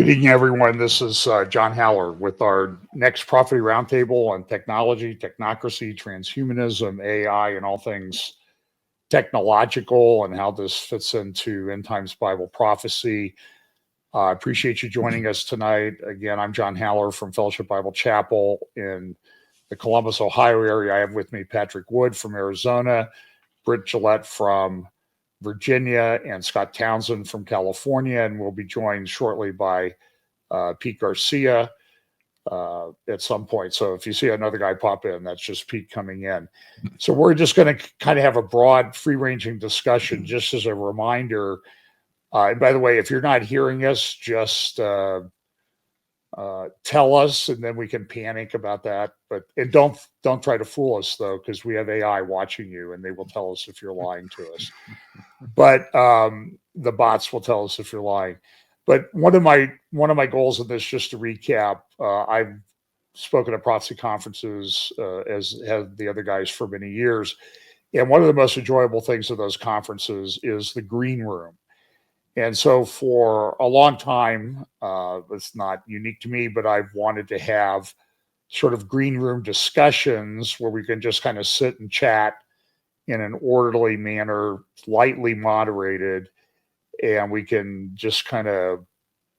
Good evening, everyone. This is John Haller with our next Property Roundtable on technology, technocracy, transhumanism, AI, and all things technological and how this fits into end times Bible prophecy. I appreciate you joining us tonight. Again, I'm John Haller from Fellowship Bible Chapel in the Columbus, Ohio area. I have with me Patrick Wood from Arizona, Britt Gillette from Virginia, and Scott Townsend from California. And we'll be joined shortly by Pete Garcia at some point. So if you see another guy pop in, that's just Pete coming in. So we're just going to kind of have a broad, free-ranging discussion, just as a reminder. And by the way, if you're not hearing us, just tell us, and then we can panic about that. And don't try to fool us though, because we have AI watching you, and they will tell us if you're lying to us. But the bots will tell us if you're lying. But one of my goals in this, just to recap, I've spoken at prophecy conferences, as have the other guys, for many years. And one of the most enjoyable things of those conferences is the green room. And so for a long time, it's not unique to me, but I've wanted to have sort of green room discussions where we can just kind of sit and chat in an orderly manner, lightly moderated, and we can just kind of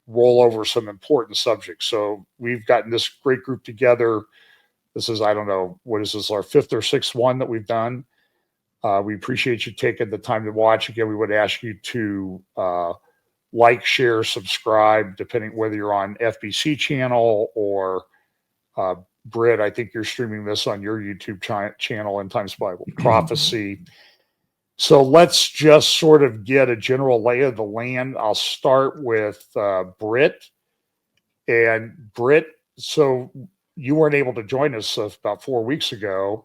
roll over some important subjects. So we've gotten this great group together. This is, I don't know, what is this, our fifth or sixth one that we've done? We appreciate you taking the time to watch. Again, we would ask you to like, share, subscribe, depending whether you're on FBC channel or Britt, I think you're streaming this on your YouTube channel, End Times Bible Prophecy. So let's just sort of get a general lay of the land. I'll start with Britt. And Britt, so you weren't able to join us about 4 weeks ago,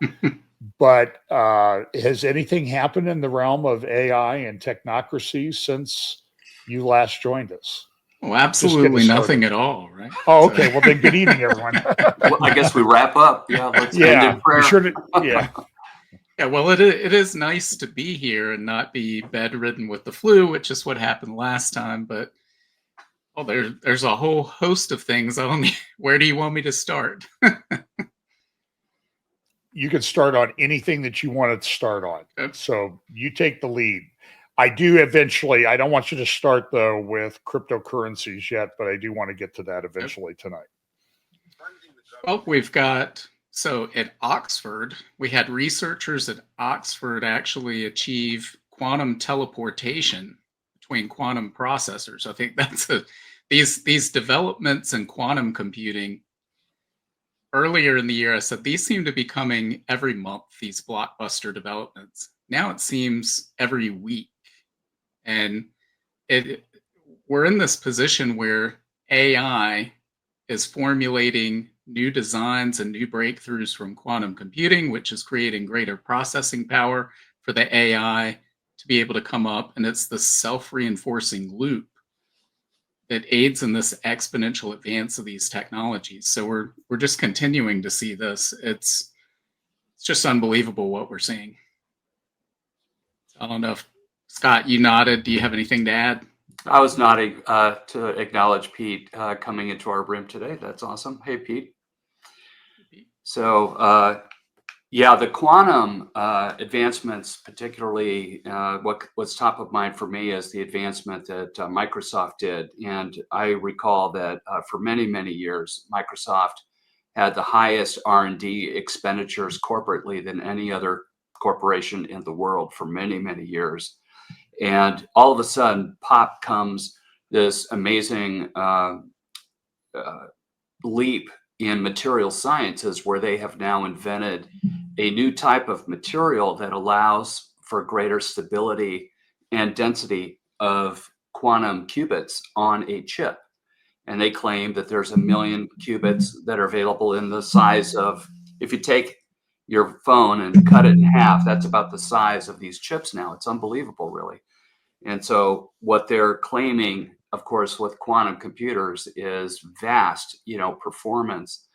but has anything happened in the realm of AI and technocracy since you last joined us? Well, absolutely nothing at all, right? Oh, okay. Well, then good evening, everyone. Well, I guess we wrap up. Yeah, let's end in prayer. Yeah, well, it is nice to be here and not be bedridden with the flu, which is what happened last time. But there's a whole host of things. Where do you want me to start? You can start on anything that you want to start on. Okay. So you take the lead. I don't want you to start, though, with cryptocurrencies yet, but I do want to get to that eventually tonight. Well, so at Oxford, we had researchers at Oxford actually achieve quantum teleportation between quantum processors. I think that's these developments in quantum computing. Earlier in the year, I said these seem to be coming every month, these blockbuster developments. Now it seems every week. And we're in this position where AI is formulating new designs and new breakthroughs from quantum computing, which is creating greater processing power for the AI to be able to come up. And it's the self-reinforcing loop that aids in this exponential advance of these technologies. So we're just continuing to see this. It's just unbelievable what we're seeing. I don't know if Scott, you nodded. Do you have anything to add? I was nodding to acknowledge Pete coming into our room today. That's awesome. Hey, Pete. So, the quantum advancements, particularly what's top of mind for me is the advancement that Microsoft did. And I recall that for many, many years, Microsoft had the highest R&D expenditures corporately than any other corporation in the world for many, many years. And all of a sudden, pop comes this amazing leap in material sciences, where they have now invented a new type of material that allows for greater stability and density of quantum qubits on a chip. And they claim that there's 1 million qubits that are available in the size of, if you take your phone and cut it in half, that's about the size of these chips now. It's unbelievable, really. And so what they're claiming, of course, with quantum computers is vast, performance.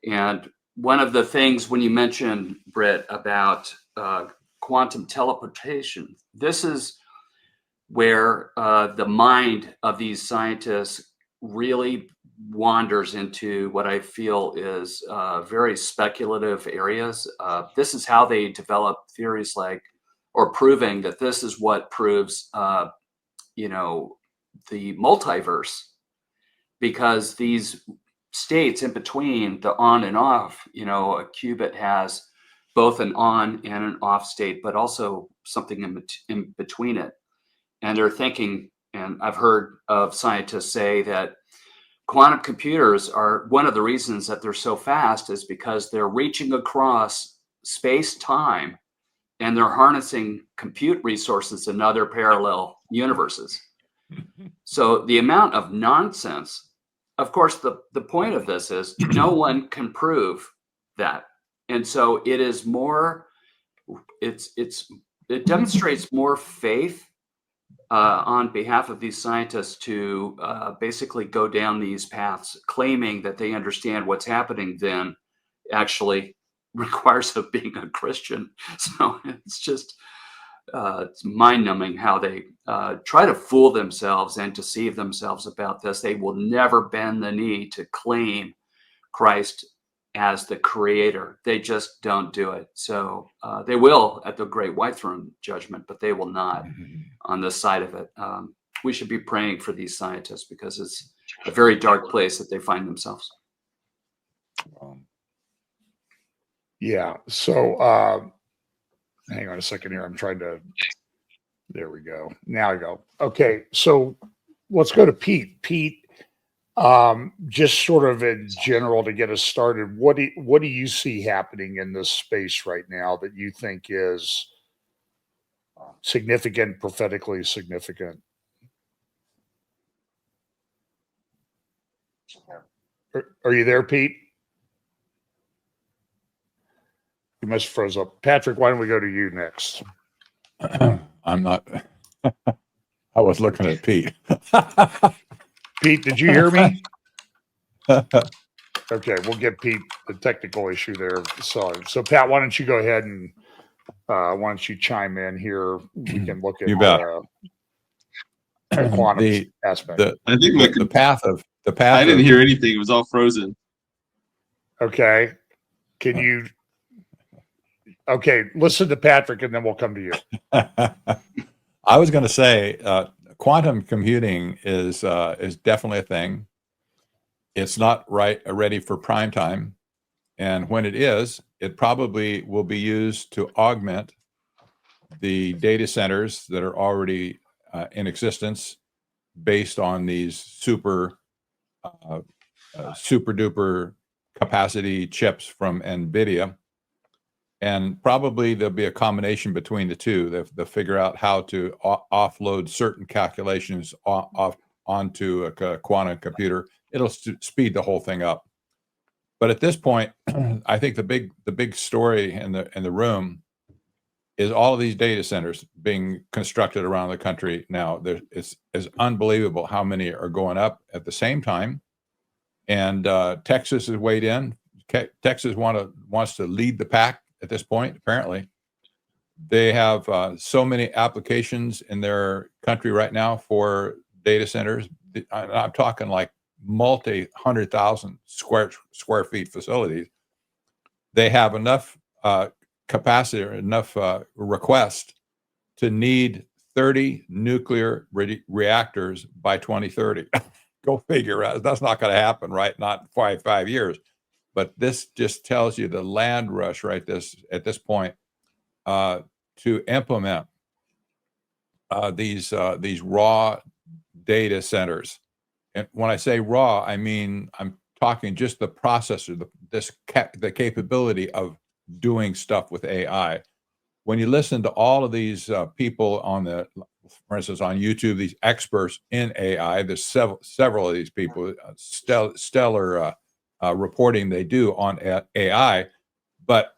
And one of the things when you mentioned, Britt, about quantum teleportation, this is where the mind of these scientists really wanders into what I feel is very speculative areas. This is how they develop theories like, or proving that this is what proves, you know, the multiverse, because these states in between the on and off, you know, a qubit has both an on and an off state, but also something in between it. And they're thinking, and I've heard of scientists say that quantum computers are one of the reasons that they're so fast is because they're reaching across space time and they're harnessing compute resources in other parallel universes. So the amount of nonsense, of course, the point of this is no one can prove that. And so it is more, it demonstrates more faith on behalf of these scientists to basically go down these paths, claiming that they understand what's happening, then actually requires of being a Christian. So it's just, it's mind-numbing how they try to fool themselves and deceive themselves about this. They will never bend the knee to claim Christ as the creator. They just don't do it. So they will at the great white throne judgment, but they will not on this side of it. We should be praying for these scientists because it's a very dark place that they find themselves. Yeah. So hang on a second here. I'm trying to, there we go. Now I go. Okay. So let's go to Pete. Pete, just sort of in general to get us started, what do you see happening in this space right now that you think is significant, prophetically significant? Are you there, Pete? You must have froze up. Patrick, why don't we go to you next? I'm not. I was looking at Pete. Pete, did you hear me? Okay, we'll get Pete the technical issue there solved. So, Pat, why don't you go ahead and why don't you chime in here? We can look at the quantum aspect. I think the path of. I didn't hear anything. It was all frozen. Okay, can you? Okay, listen to Patrick, and then we'll come to you. I was going to say, quantum computing is definitely a thing. It's not ready for prime time, and when it is, it probably will be used to augment the data centers that are already in existence, based on these super duper capacity chips from NVIDIA. And probably there'll be a combination between the two. They'll figure out how to offload certain calculations onto a quantum computer. It'll speed the whole thing up. But at this point, I think the big story in the room is all of these data centers being constructed around the country now. It's unbelievable how many are going up at the same time. And Texas has weighed in. Texas wants to lead the pack. At this point, apparently, they have so many applications in their country right now for data centers. I'm talking like multi-100,000 square feet facilities. They have enough capacity or enough request to need 30 nuclear reactors by 2030. Go figure. That's not going to happen, right? Not 5 years. But this just tells you the land rush at this point to implement these raw data centers. And when I say raw, I mean I'm talking just the processor, the capability of doing stuff with AI. When you listen to all of these people for instance, on YouTube, these experts in AI, there's several of these people, stellar reporting they do on AI, but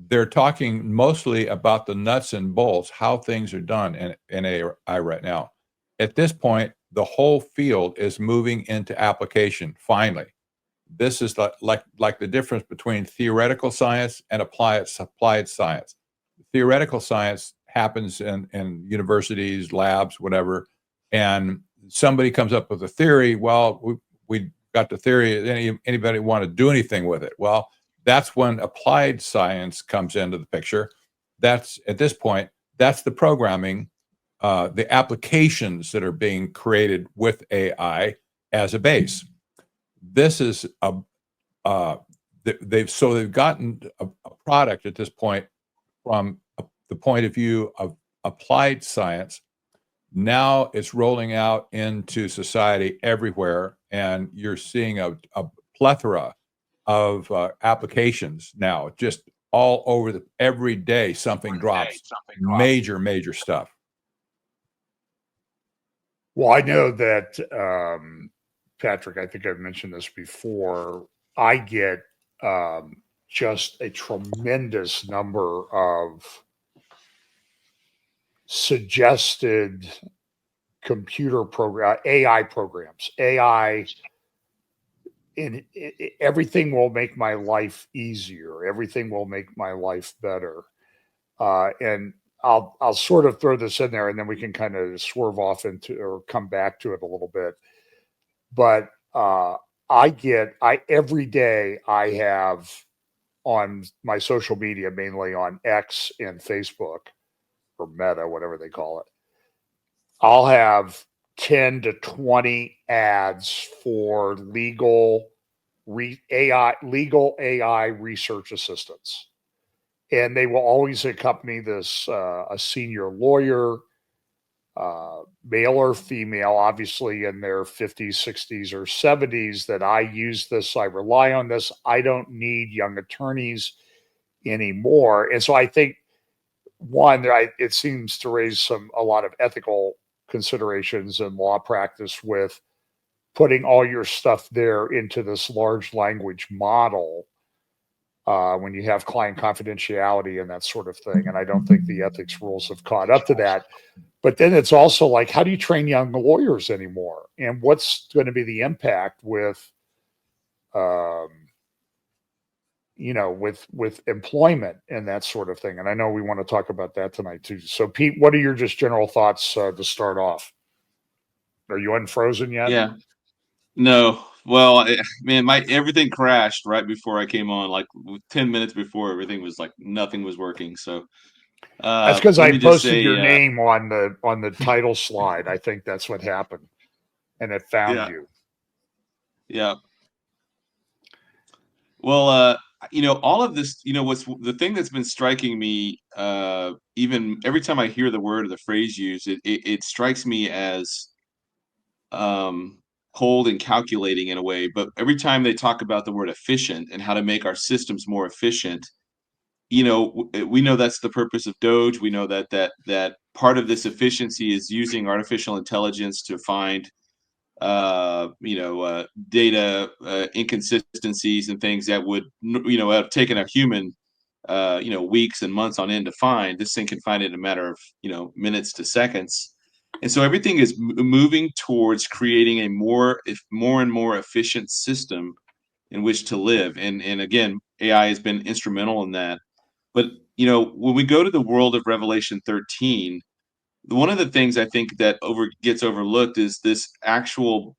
they're talking mostly about the nuts and bolts, how things are done in AI right now. At this point, the whole field is moving into application. Finally, this is like the difference between theoretical science and applied science. Theoretical science happens in universities, labs, whatever, and somebody comes up with a theory. Well, we got the theory. Anybody want to do anything with it? Well, that's when applied science comes into the picture. That's at this point, that's the programming, the applications that are being created with AI as a base. This is they've gotten a product at this point from the point of view of applied science. Now it's rolling out into society everywhere, and you're seeing a plethora of applications now, just all over every day something drops. Major stuff. Well, I know that, Patrick, I think I've mentioned this before. I get just a tremendous number of suggested computer program, AI programs, AI. And everything will make my life easier. Everything will make my life better. And I'll sort of throw this in there, and then we can kind of swerve off into or come back to it a little bit. But every day I have on my social media, mainly on X and Facebook or Meta, whatever they call it, I'll have 10 to 20 ads for legal AI research assistants. And they will always accompany this, a senior lawyer, male or female, obviously in their 50s, 60s, or 70s, that I use this, I rely on this. I don't need young attorneys anymore. And so I think, one, it seems to raise a lot of ethical considerations in law practice with putting all your stuff there into this large language model when you have client confidentiality and that sort of thing. And I don't think the ethics rules have caught up to that. But then it's also like, how do you train young lawyers anymore? And what's going to be the impact with, with employment and that sort of thing? And I know we want to talk about that tonight too. So Pete, what are your just general thoughts to start off? Are you unfrozen yet? Yeah. No. Well, man, everything crashed right before I came on. Like 10 minutes before, everything was like nothing was working. So that's because let I me just posted say, your name on the title slide. I think that's what happened, and it found you. Yeah. Well, all of this, what's the thing that's been striking me, even every time I hear the word or the phrase used, it strikes me as cold and calculating in a way. But every time they talk about the word efficient and how to make our systems more efficient, we know that's the purpose of Doge. We know that part of this efficiency is using artificial intelligence to find data inconsistencies and things that would have taken a human weeks and months on end to find. This thing can find it in a matter of minutes to seconds. And so everything is moving towards creating a more and more efficient system in which to live. And again, AI has been instrumental in that. But when we go to the world of Revelation 13, one of the things I think that gets overlooked is this actual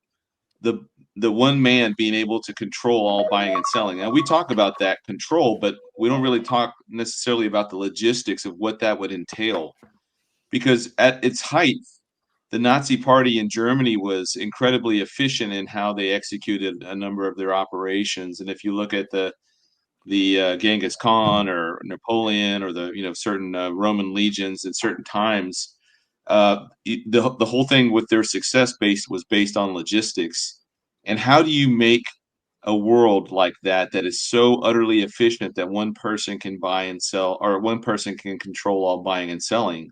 the one man being able to control all buying and selling. And we talk about that control, but we don't really talk necessarily about the logistics of what that would entail. Because at its height, the Nazi Party in Germany was incredibly efficient in how they executed a number of their operations. And if you look at the Genghis Khan or Napoleon or the certain Roman legions at certain times, the whole thing with their success was based on logistics. And how do you make a world like that is so utterly efficient that one person can buy and sell, or one person can control all buying and selling?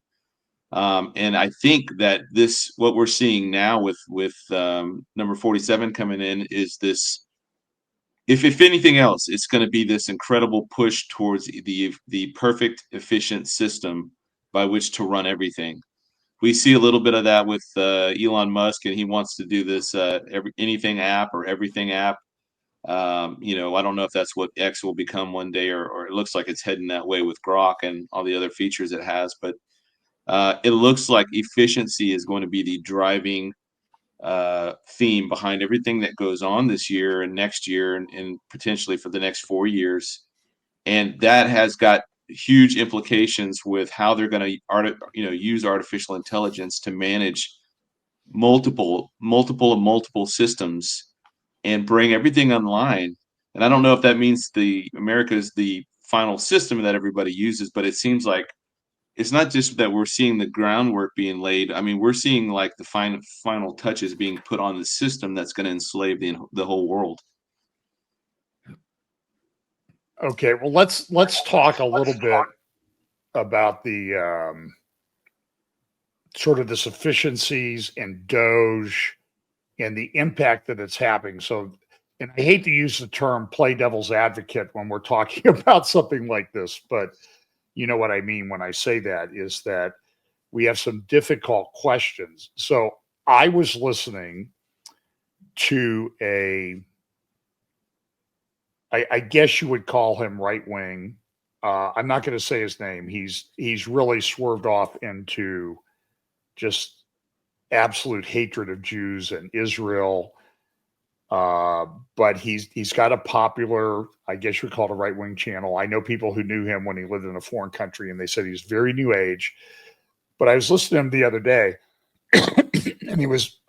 And I think that what we're seeing now with number 47 coming in is this. If anything else, it's going to be this incredible push towards the perfect, efficient system by which to run everything. We see a little bit of that with Elon Musk, and he wants to do this anything app or everything app. I don't know if that's what X will become one day, or it looks like it's heading that way with Grok and all the other features it has. But it looks like efficiency is going to be the driving theme behind everything that goes on this year and next year and potentially for the next 4 years. And that has got huge implications with how they're going to use artificial intelligence to manage multiple systems and bring everything online. And I don't know if that means America is the final system that everybody uses, but it seems like it's not just that we're seeing the groundwork being laid. I mean, we're seeing like the final touches being put on the system that's going to enslave the whole world. Okay, well, let's talk a little bit about the sort of this efficiencies and Doge and the impact that it's having. So, and I hate to use the term play devil's advocate when we're talking about something like this, but you know what I mean when I say that, is that we have some difficult questions. So I was listening to I guess you would call him right wing. I'm not going to say his name. He's really swerved off into just absolute hatred of Jews and Israel. But he's got a popular, I guess you would call it a right wing channel. I know people who knew him when he lived in a foreign country, and they said he's very new age. But I was listening to him the other day, and he was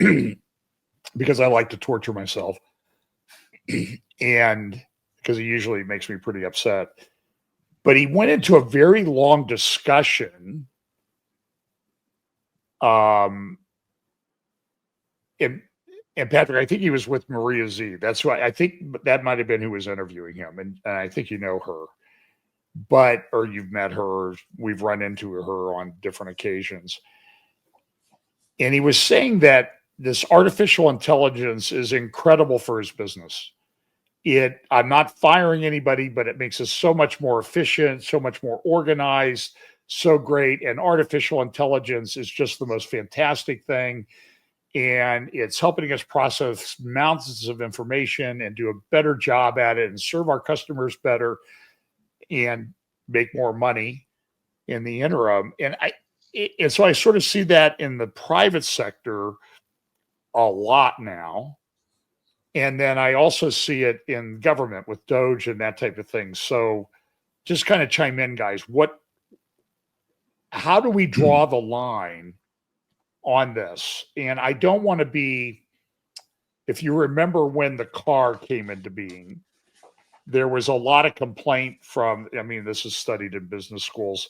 because I like to torture myself, and because he usually makes me pretty upset. But he went into a very long discussion. And Patrick, I think he was with Maria Z. That's who I think that might have been who was interviewing him. And I think you know her, or you've met her, or we've run into her on different occasions. And he was saying that this artificial intelligence is incredible for his business. I'm not firing anybody, but it makes us so much more efficient, so much more organized, so great. And artificial intelligence is just the most fantastic thing. And it's helping us process mountains of information and do a better job at it and serve our customers better and make more money in the interim. And so I sort of see that in the private sector a lot now. And then I also see it in government with Doge and that type of thing. So just kind of chime in, guys. How do we draw the line on this? And I don't want to be, if you remember when the car came into being, there was a lot of complaint from, this is studied in business schools,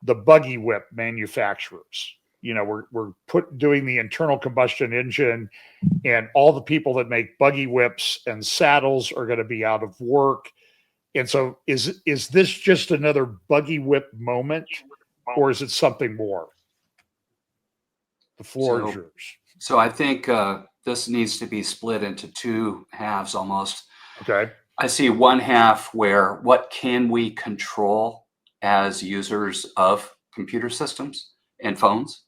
the buggy whip manufacturers. We're doing the internal combustion engine, and all the people that make buggy whips and saddles are going to be out of work. And so is this just another buggy whip moment, or is it something more? The floor is yours. So I think this needs to be split into two halves almost. Okay. I see one half where what can we control as users of computer systems and phones?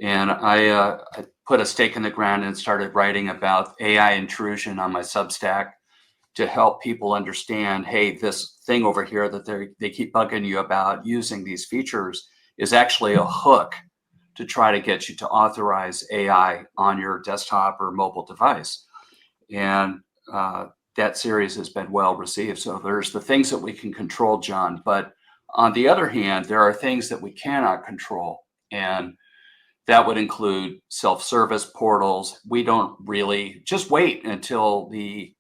And I put a stake in the ground and started writing about AI intrusion on my Substack to help people understand, hey, this thing over here that they keep bugging you about using these features is actually a hook to try to get you to authorize AI on your desktop or mobile device. And that series has been well received. So there's the things that we can control, John. But on the other hand, there are things that we cannot control. And that would include self-service portals. We don't really, just wait until the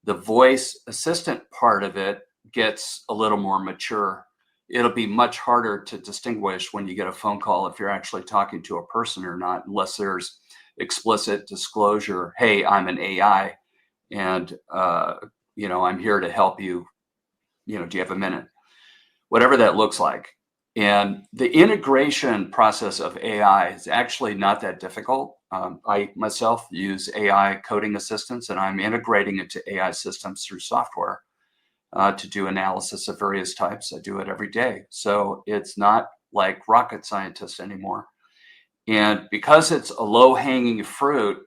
voice assistant part of it gets a little more mature. It'll be much harder to distinguish when you get a phone call if you're actually talking to a person or not, unless there's explicit disclosure. Hey, I'm an AI, and I'm here to help you. Do you have a minute? Whatever that looks like. And the integration process of AI is actually not that difficult. I myself use AI coding assistants, and I'm integrating it to AI systems through software to do analysis of various types. I do it every day. So it's not like rocket scientists anymore. And because it's a low-hanging fruit,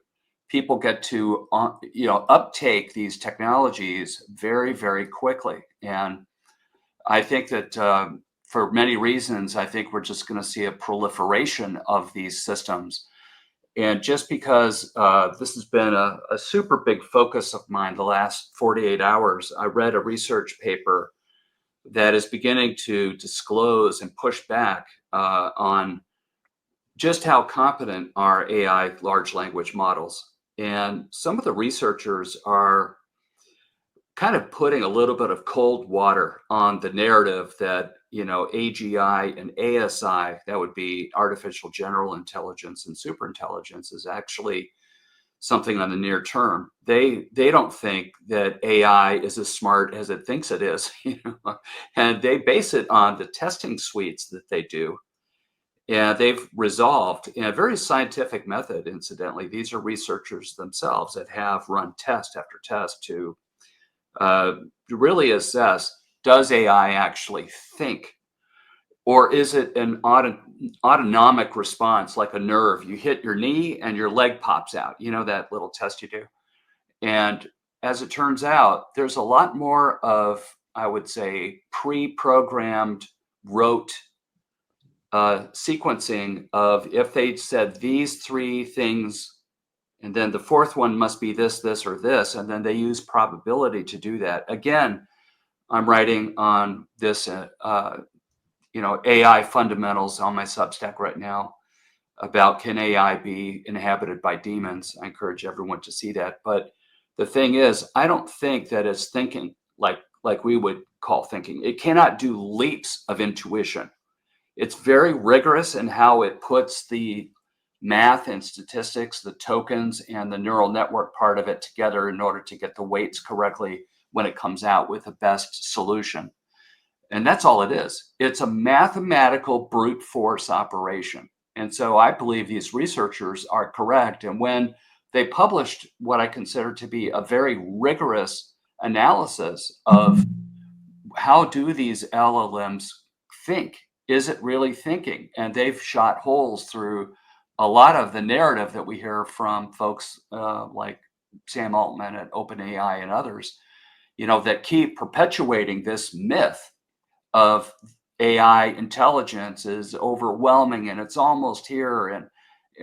people get to uptake these technologies very, very quickly. And I think that for many reasons, I think we're just going to see a proliferation of these systems. And just because this has been a super big focus of mine the last 48 hours, I read a research paper that is beginning to disclose and push back on just how competent are AI large language models. And some of the researchers are kind of putting a little bit of cold water on the narrative that, AGI and ASI, that would be artificial general intelligence and superintelligence, is actually something on the near term. They don't think that AI is as smart as it thinks it is, and they base it on the testing suites that they do. And they've resolved in a very scientific method, incidentally. These are researchers themselves that have run test after test to really assess, does AI actually think? Or is it an autonomic response, like a nerve? You hit your knee and your leg pops out. That little test you do. And as it turns out, there's a lot more of, I would say, pre-programmed, rote sequencing of, if they'd said these three things, and then the fourth one must be this, this, or this, and then they use probability to do that. Again, I'm writing on this, AI fundamentals on my Substack right now about, can AI be inhabited by demons? I encourage everyone to see that. But the thing is, I don't think that it's thinking like we would call thinking. It cannot do leaps of intuition. It's very rigorous in how it puts the math and statistics, the tokens, and the neural network part of it together in order to get the weights correctly when it comes out with the best solution. And that's all it is. It's a mathematical brute force operation. And so I believe these researchers are correct. And when they published what I consider to be a very rigorous analysis of how do these LLMs think, is it really thinking? And they've shot holes through a lot of the narrative that we hear from folks like Sam Altman at OpenAI and others, that keep perpetuating this myth of AI intelligence is overwhelming and it's almost here. And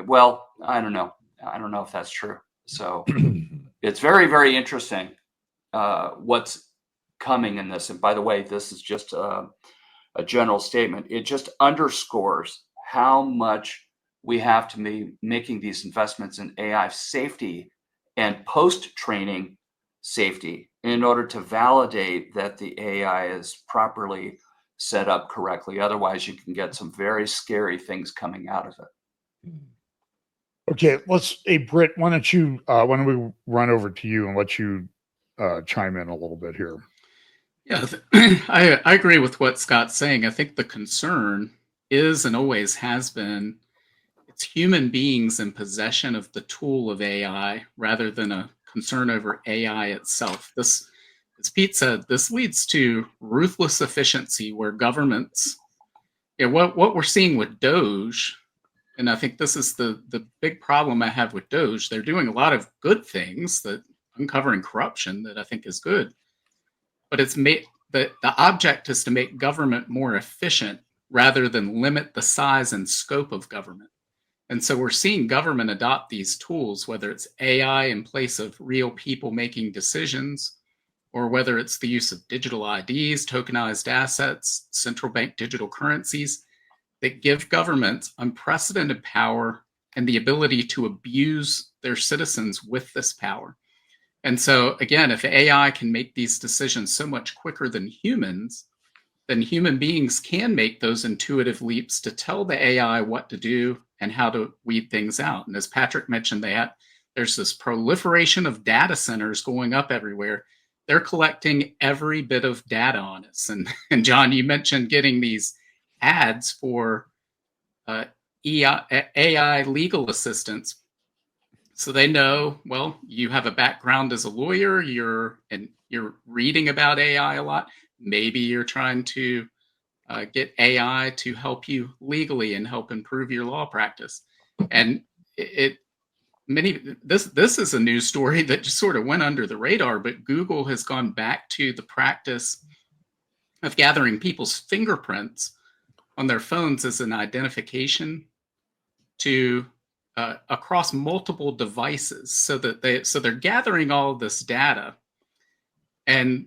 well, I don't know if that's true. So it's very, very interesting what's coming in this. And by the way, this is just a general statement. It just underscores how much we have to be making these investments in AI safety and post-training safety in order to validate that the AI is properly set up correctly. Otherwise, you can get some very scary things coming out of it. Okay, hey, Britt, why don't we run over to you and let you chime in a little bit here? Yeah, I agree with what Scott's saying. I think the concern is, and always has been, it's human beings in possession of the tool of AI rather than a concern over AI itself. This, as Pete said, this leads to ruthless efficiency where governments, what we're seeing with Doge, and I think this is the big problem I have with Doge. They're doing a lot of good things, that uncovering corruption, that I think is good. But the object is to make government more efficient rather than limit the size and scope of government. And so we're seeing government adopt these tools, whether it's AI in place of real people making decisions, or whether it's the use of digital IDs, tokenized assets, central bank digital currencies, that give governments unprecedented power and the ability to abuse their citizens with this power. And so, again, if AI can make these decisions so much quicker than humans, then human beings can make those intuitive leaps to tell the AI what to do and how to weed things out. And as Patrick mentioned, there's this proliferation of data centers going up everywhere. They're collecting every bit of data on us. And John, you mentioned getting these ads for AI legal assistance. So they know, well, you have a background as a lawyer, you're reading about AI a lot. Maybe you're trying to get AI to help you legally and help improve your law practice. And this is a news story that just sort of went under the radar, but Google has gone back to the practice of gathering people's fingerprints on their phones as an identification to across multiple devices, so that they're gathering all of this data, and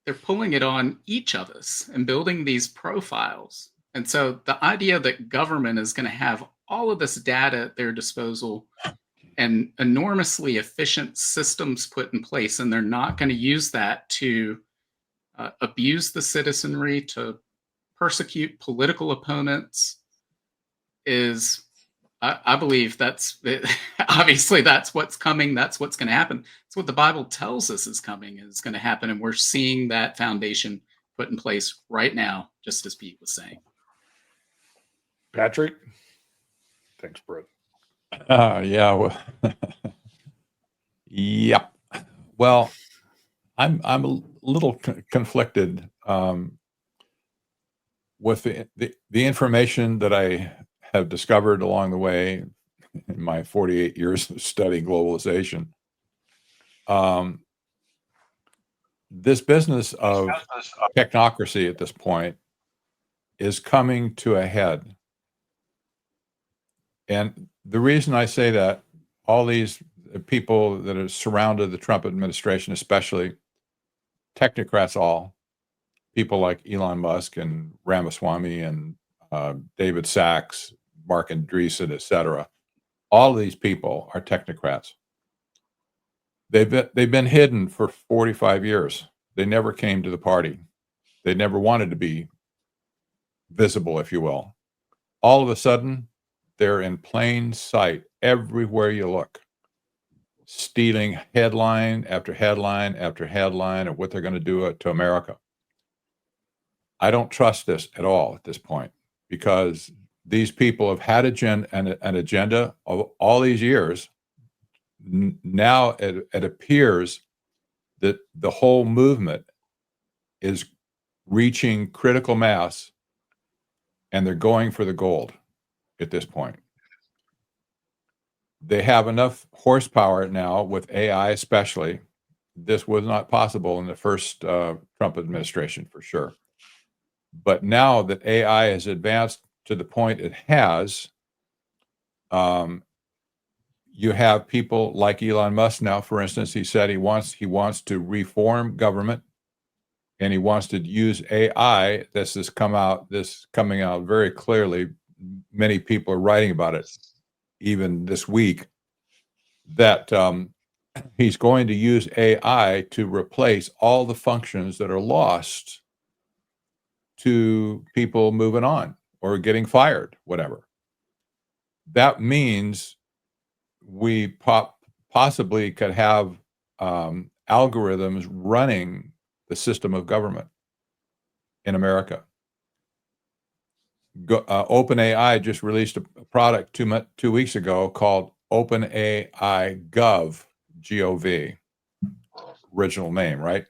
they're pulling it on each of us and building these profiles. And so the idea that government is going to have all of this data at their disposal and enormously efficient systems put in place, and they're not going to use that to abuse the citizenry, to persecute political opponents, is, I believe that's obviously that's what's coming. That's what's going to happen. It's what the Bible tells us is coming, is going to happen. And we're seeing that foundation put in place right now, just as Pete was saying. Patrick? Thanks, Britt. Yeah. Well, yeah. Well, I'm a little conflicted with the information that I have discovered along the way in my 48 years of studying globalization. This business of technocracy at this point is coming to a head. And the reason I say that, all these people that have surrounded the Trump administration, especially technocrats, all people like Elon Musk and Ramaswamy and David Sachs, Mark Andreessen, et cetera, all of these people are technocrats. They've been hidden for 45 years. They never came to the party. They never wanted to be visible, if you will. All of a sudden, they're in plain sight everywhere you look, stealing headline after headline after headline of what they're going to do to America. I don't trust this at all at this point, because these people have had an agenda of all these years. Now it appears that the whole movement is reaching critical mass, and they're going for the gold at this point. They have enough horsepower now with AI, especially. This was not possible in the first Trump administration, for sure. But now that AI has advanced to the point it has, you have people like Elon Musk now, for instance. He said he wants to reform government, and he wants to use AI. This is coming out very clearly. Many people are writing about it, even this week, that he's going to use AI to replace all the functions that are lost to people moving on or getting fired, whatever. That means we possibly could have algorithms running the system of government in America. OpenAI just released a product 2 weeks ago called OpenAI Gov, G-O-V, original name, right?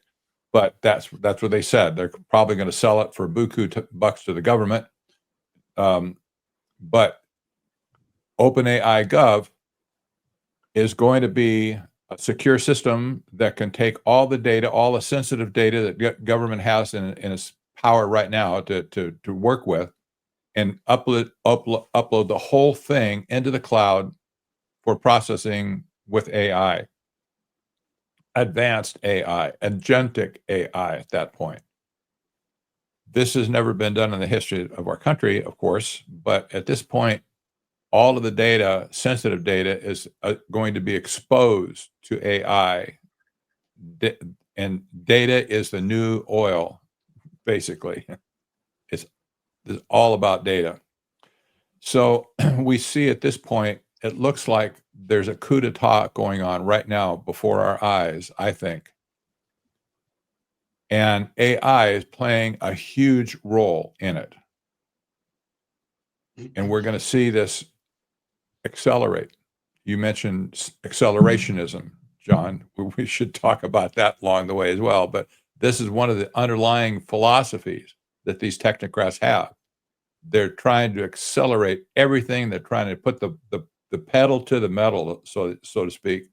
But that's what they said. They're probably going to sell it for buku bucks to the government. But OpenAI Gov is going to be a secure system that can take all the data, all the sensitive data that government has in its power right now to work with, and upload the whole thing into the cloud for processing with AI, advanced AI, agentic AI at that point. This has never been done in the history of our country, of course, but at this point, all of the data, sensitive data, is going to be exposed to AI. And data is the new oil, basically. It's all about data. So we see at this point, it looks like there's a coup d'etat going on right now before our eyes, I think. And AI is playing a huge role in it. And we're going to see this accelerate. You mentioned accelerationism, John. We should talk about that along the way as well. But this is one of the underlying philosophies that these technocrats have. They're trying to accelerate everything. They're trying to put the pedal to the metal, so to speak,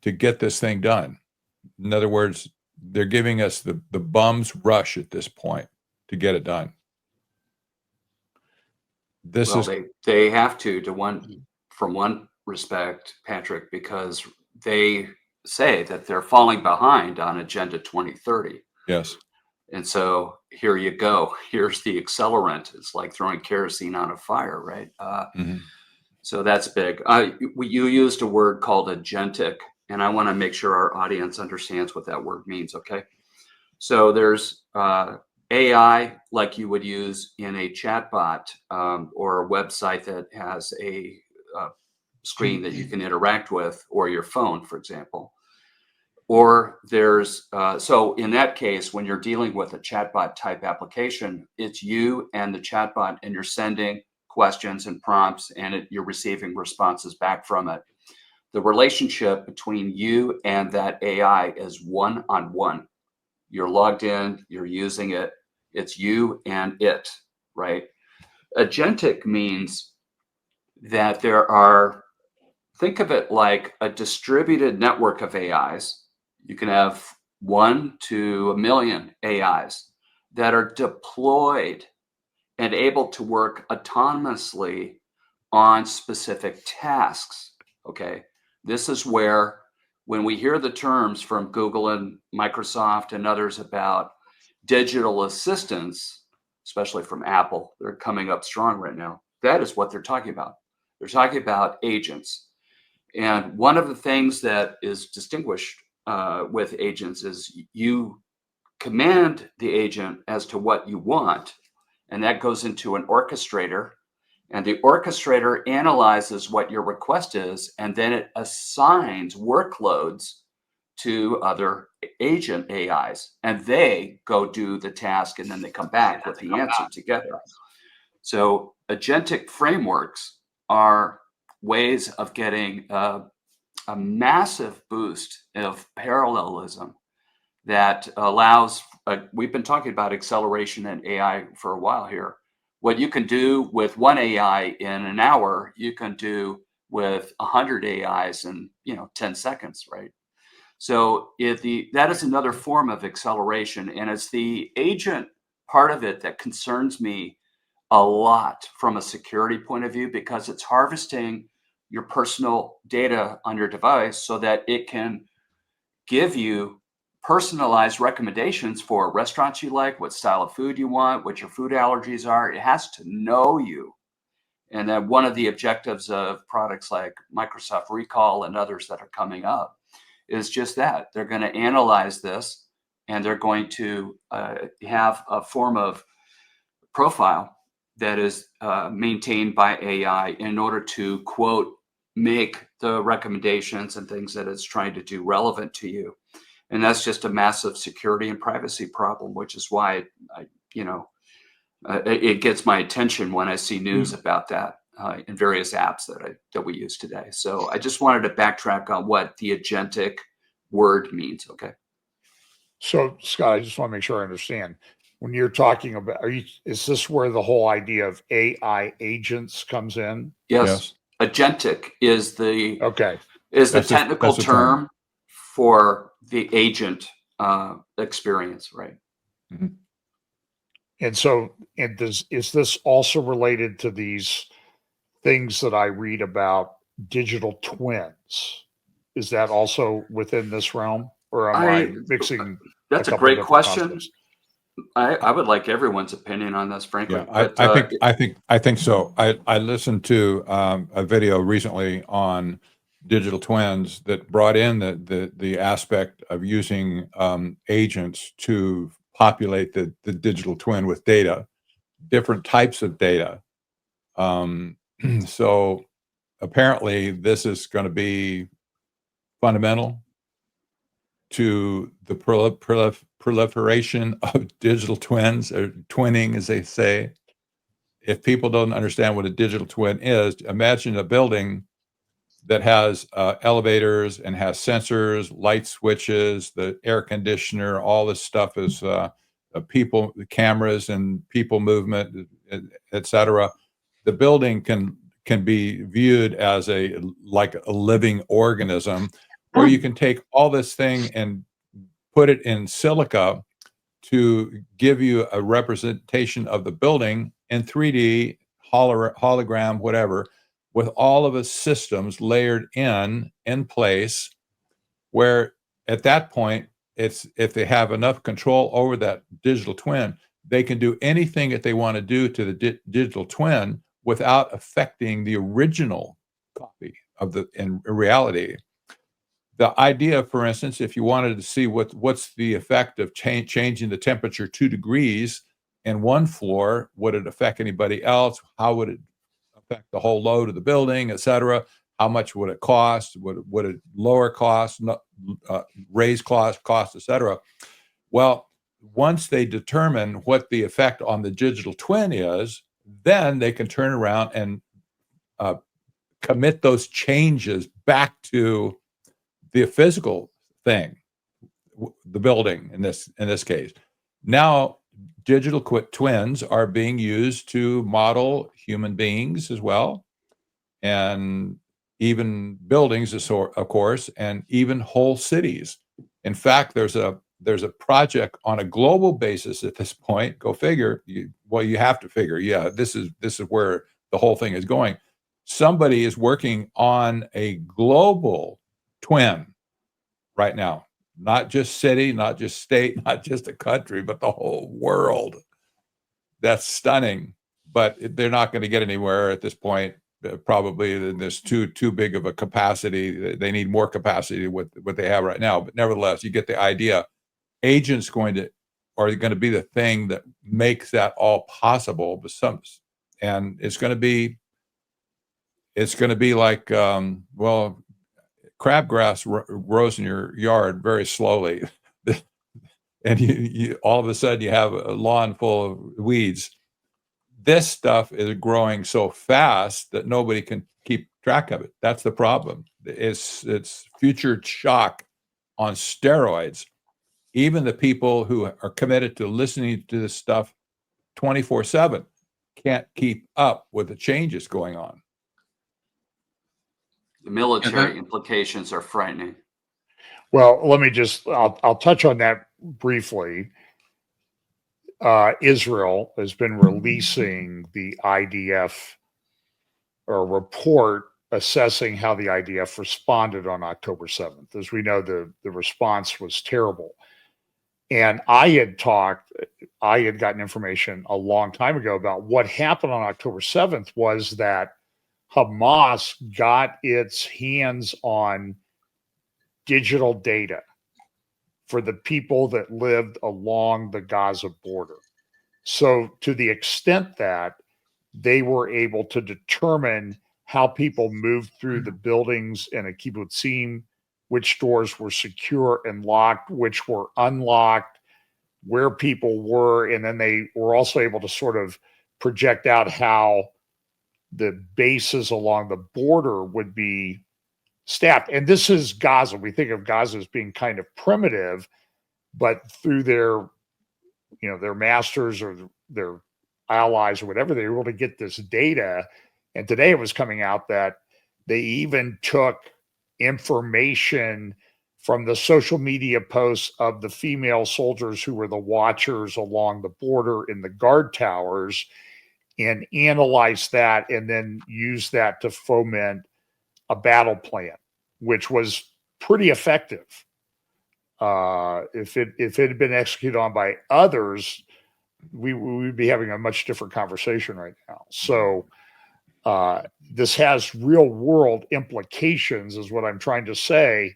to get this thing done. In other words, they're giving us the bum's rush at this point to get it done. They have to one from one respect, Patrick, because they say that they're falling behind on Agenda 2030. Yes. And so here you go. Here's the accelerant. It's like throwing kerosene on a fire, right? So that's big. You used a word called agentic, and I want to make sure our audience understands what that word means, okay? So there's AI like you would use in a chatbot or a website that has a screen that you can interact with, or your phone, for example. Or there's, so in that case, when you're dealing with a chatbot type application, it's you and the chatbot, and you're sending questions and prompts, and you're receiving responses back from it. The relationship between you and that AI is one-on-one. You're logged in, you're using it, it's you and it, right? Agentic means that there are, think of it like a distributed network of AIs. You can have 1 to 1 million AIs that are deployed and able to work autonomously on specific tasks, okay? This is where, when we hear the terms from Google and Microsoft and others about digital assistants, especially from Apple, they're coming up strong right now. That is what they're talking about. They're talking about agents. And one of the things that is distinguished with agents is you command the agent as to what you want, and that goes into an orchestrator, and the orchestrator analyzes what your request is, and then it assigns workloads to other agent AIs, and they go do the task, and then they come back with the answer together. So agentic frameworks are ways of getting a massive boost of parallelism that allows, we've been talking about acceleration and AI for a while here. What you can do with one AI in an hour, you can do with 100 AIs in 10 seconds, right? So that is another form of acceleration, and it's the agent part of it that concerns me a lot from a security point of view, because it's harvesting your personal data on your device so that it can give you personalized recommendations for restaurants you like, what style of food you want, what your food allergies are. It has to know you. And then one of the objectives of products like Microsoft Recall and others that are coming up is just that. They're going to analyze this, and they're going to have a form of profile that is maintained by AI in order to, quote, make the recommendations and things that it's trying to do relevant to you. And that's just a massive security and privacy problem, which is why it gets my attention when I see news about that in various apps that we use today. So I just wanted to backtrack on what the agentic word means. Okay. So, Scott, I just want to make sure I understand. When you're talking about, is this where the whole idea of AI agents comes in? Yes. Agentic is the technical term for the agent experience, right? Mm-hmm. And so, is this also related to these things that I read about digital twins? Is that also within this realm, or am I mixing? That's a great question. Concepts? I would like everyone's opinion on this, frankly. Yeah, I think so. I listened to a video recently on digital twins that brought in the aspect of using agents to populate the digital twin with data, different types of data. So apparently this is going to be fundamental to the proliferation of digital twins, or twinning, as they say. If people don't understand what a digital twin is, imagine a building that has elevators and has sensors, light switches, the air conditioner, all this stuff is people, cameras and people movement, etc. The building can be viewed as like a living organism, or you can take all this thing and put it in silica to give you a representation of the building in 3D, hologram, whatever. with all of its systems layered in place, where at that point, it's if they have enough control over that digital twin, they can do anything that they want to do to the digital twin without affecting the original copy of the in reality. The idea, for instance, if you wanted to see what's the effect of changing the temperature 2 degrees in one floor, would it affect anybody else? How would it affect the whole load of the building, et cetera? How much would it cost? Would it lower cost, raise cost, et cetera? Well, once they determine what the effect on the digital twin is, then they can turn around and commit those changes back to the physical thing, the building in this case. Now, digital twins are being used to model human beings as well, and even buildings, of course, and even whole cities. In fact, there's a project on a global basis at this point. Go figure. You have to figure. Yeah, this is where the whole thing is going. Somebody is working on a global twin right now, not just city, not just state, not just a country, but the whole world. That's stunning, but they're not going to get anywhere at this point. Probably there's too big of a capacity. They need more capacity with what they have right now. But nevertheless, you get the idea. Agents are going to be the thing that makes that all possible. But and it's going to be like crabgrass grows in your yard very slowly, and you all of a sudden you have a lawn full of weeds. This stuff is growing so fast that nobody can keep track of it. That's the problem. It's future shock on steroids. Even the people who are committed to listening to this stuff 24/7 can't keep up with the changes going on. The military implications are frightening. Well, I'll touch on that briefly. Israel has been releasing the IDF or report assessing how the IDF responded on October 7th. As we know, the response was terrible. And I had gotten information a long time ago about what happened on October 7th was that Hamas got its hands on digital data for the people that lived along the Gaza border. So to the extent that they were able to determine how people moved through the buildings in a kibbutzim, which doors were secure and locked, which were unlocked, where people were, and then they were also able to sort of project out how the bases along the border would be staffed. And this is Gaza. We think of Gaza as being kind of primitive, but through their masters or their allies or whatever, they were able to get this data. And today it was coming out that they even took information from the social media posts of the female soldiers who were the watchers along the border in the guard towers and analyzed that and then used that to foment a battle plan, which was pretty effective. If it had been executed on by others, we would be having a much different conversation right now. So this has real world implications, is what I'm trying to say.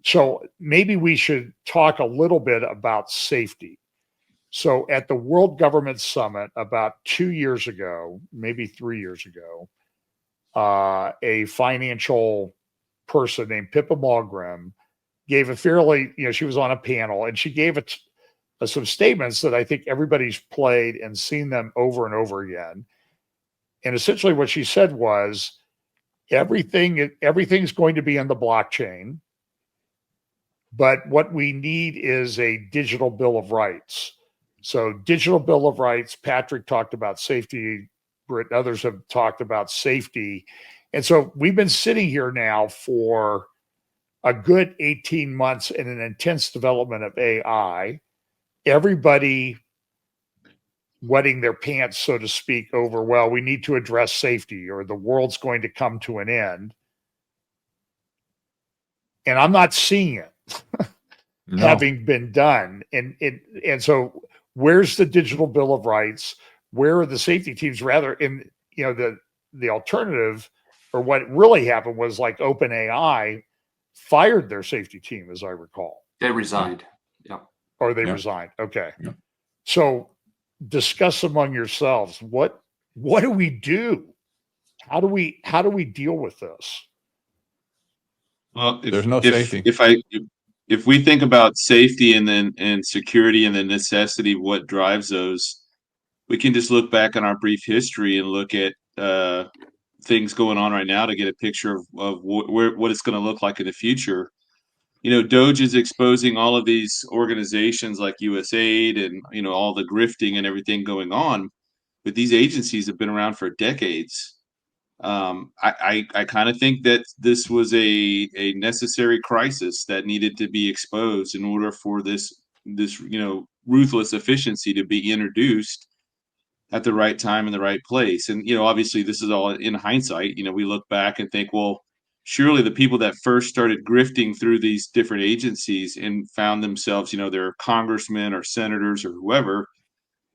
So maybe we should talk a little bit about safety. So at the World Government Summit about 2 years ago, maybe 3 years ago, a financial person named Pippa Malmgren gave a fairly, she was on a panel and she gave some statements that I think everybody's played and seen them over and over again. And essentially what she said was everything's going to be in the blockchain, but what we need is a digital bill of rights. So digital bill of rights, Patrick talked about safety, Britt and others have talked about safety. And so we've been sitting here now for a good 18 months in an intense development of AI. Everybody wetting their pants, so to speak, over, well, we need to address safety or the world's going to come to an end. And I'm not seeing it No. having been done. And so where's the digital bill of rights? Where are the safety teams? Rather, in the alternative, or what really happened was like OpenAI fired their safety team, as I recall. They resigned. Yeah. Or they Yeah. resigned. Okay. Yeah. So discuss among yourselves, what do we do? How do we deal with this? Well, There's no safety. If we think about safety and security and the necessity, what drives those, we can just look back on our brief history and look at things going on right now to get a picture of what it's going to look like in the future. Doge is exposing all of these organizations like USAID and all the grifting and everything going on, but these agencies have been around for decades. I kind of think that this was a necessary crisis that needed to be exposed in order for this ruthless efficiency to be introduced at the right time in the right place. And obviously this is all in hindsight. We look back and think, well, surely the people that first started grifting through these different agencies and found themselves, their congressmen or senators or whoever,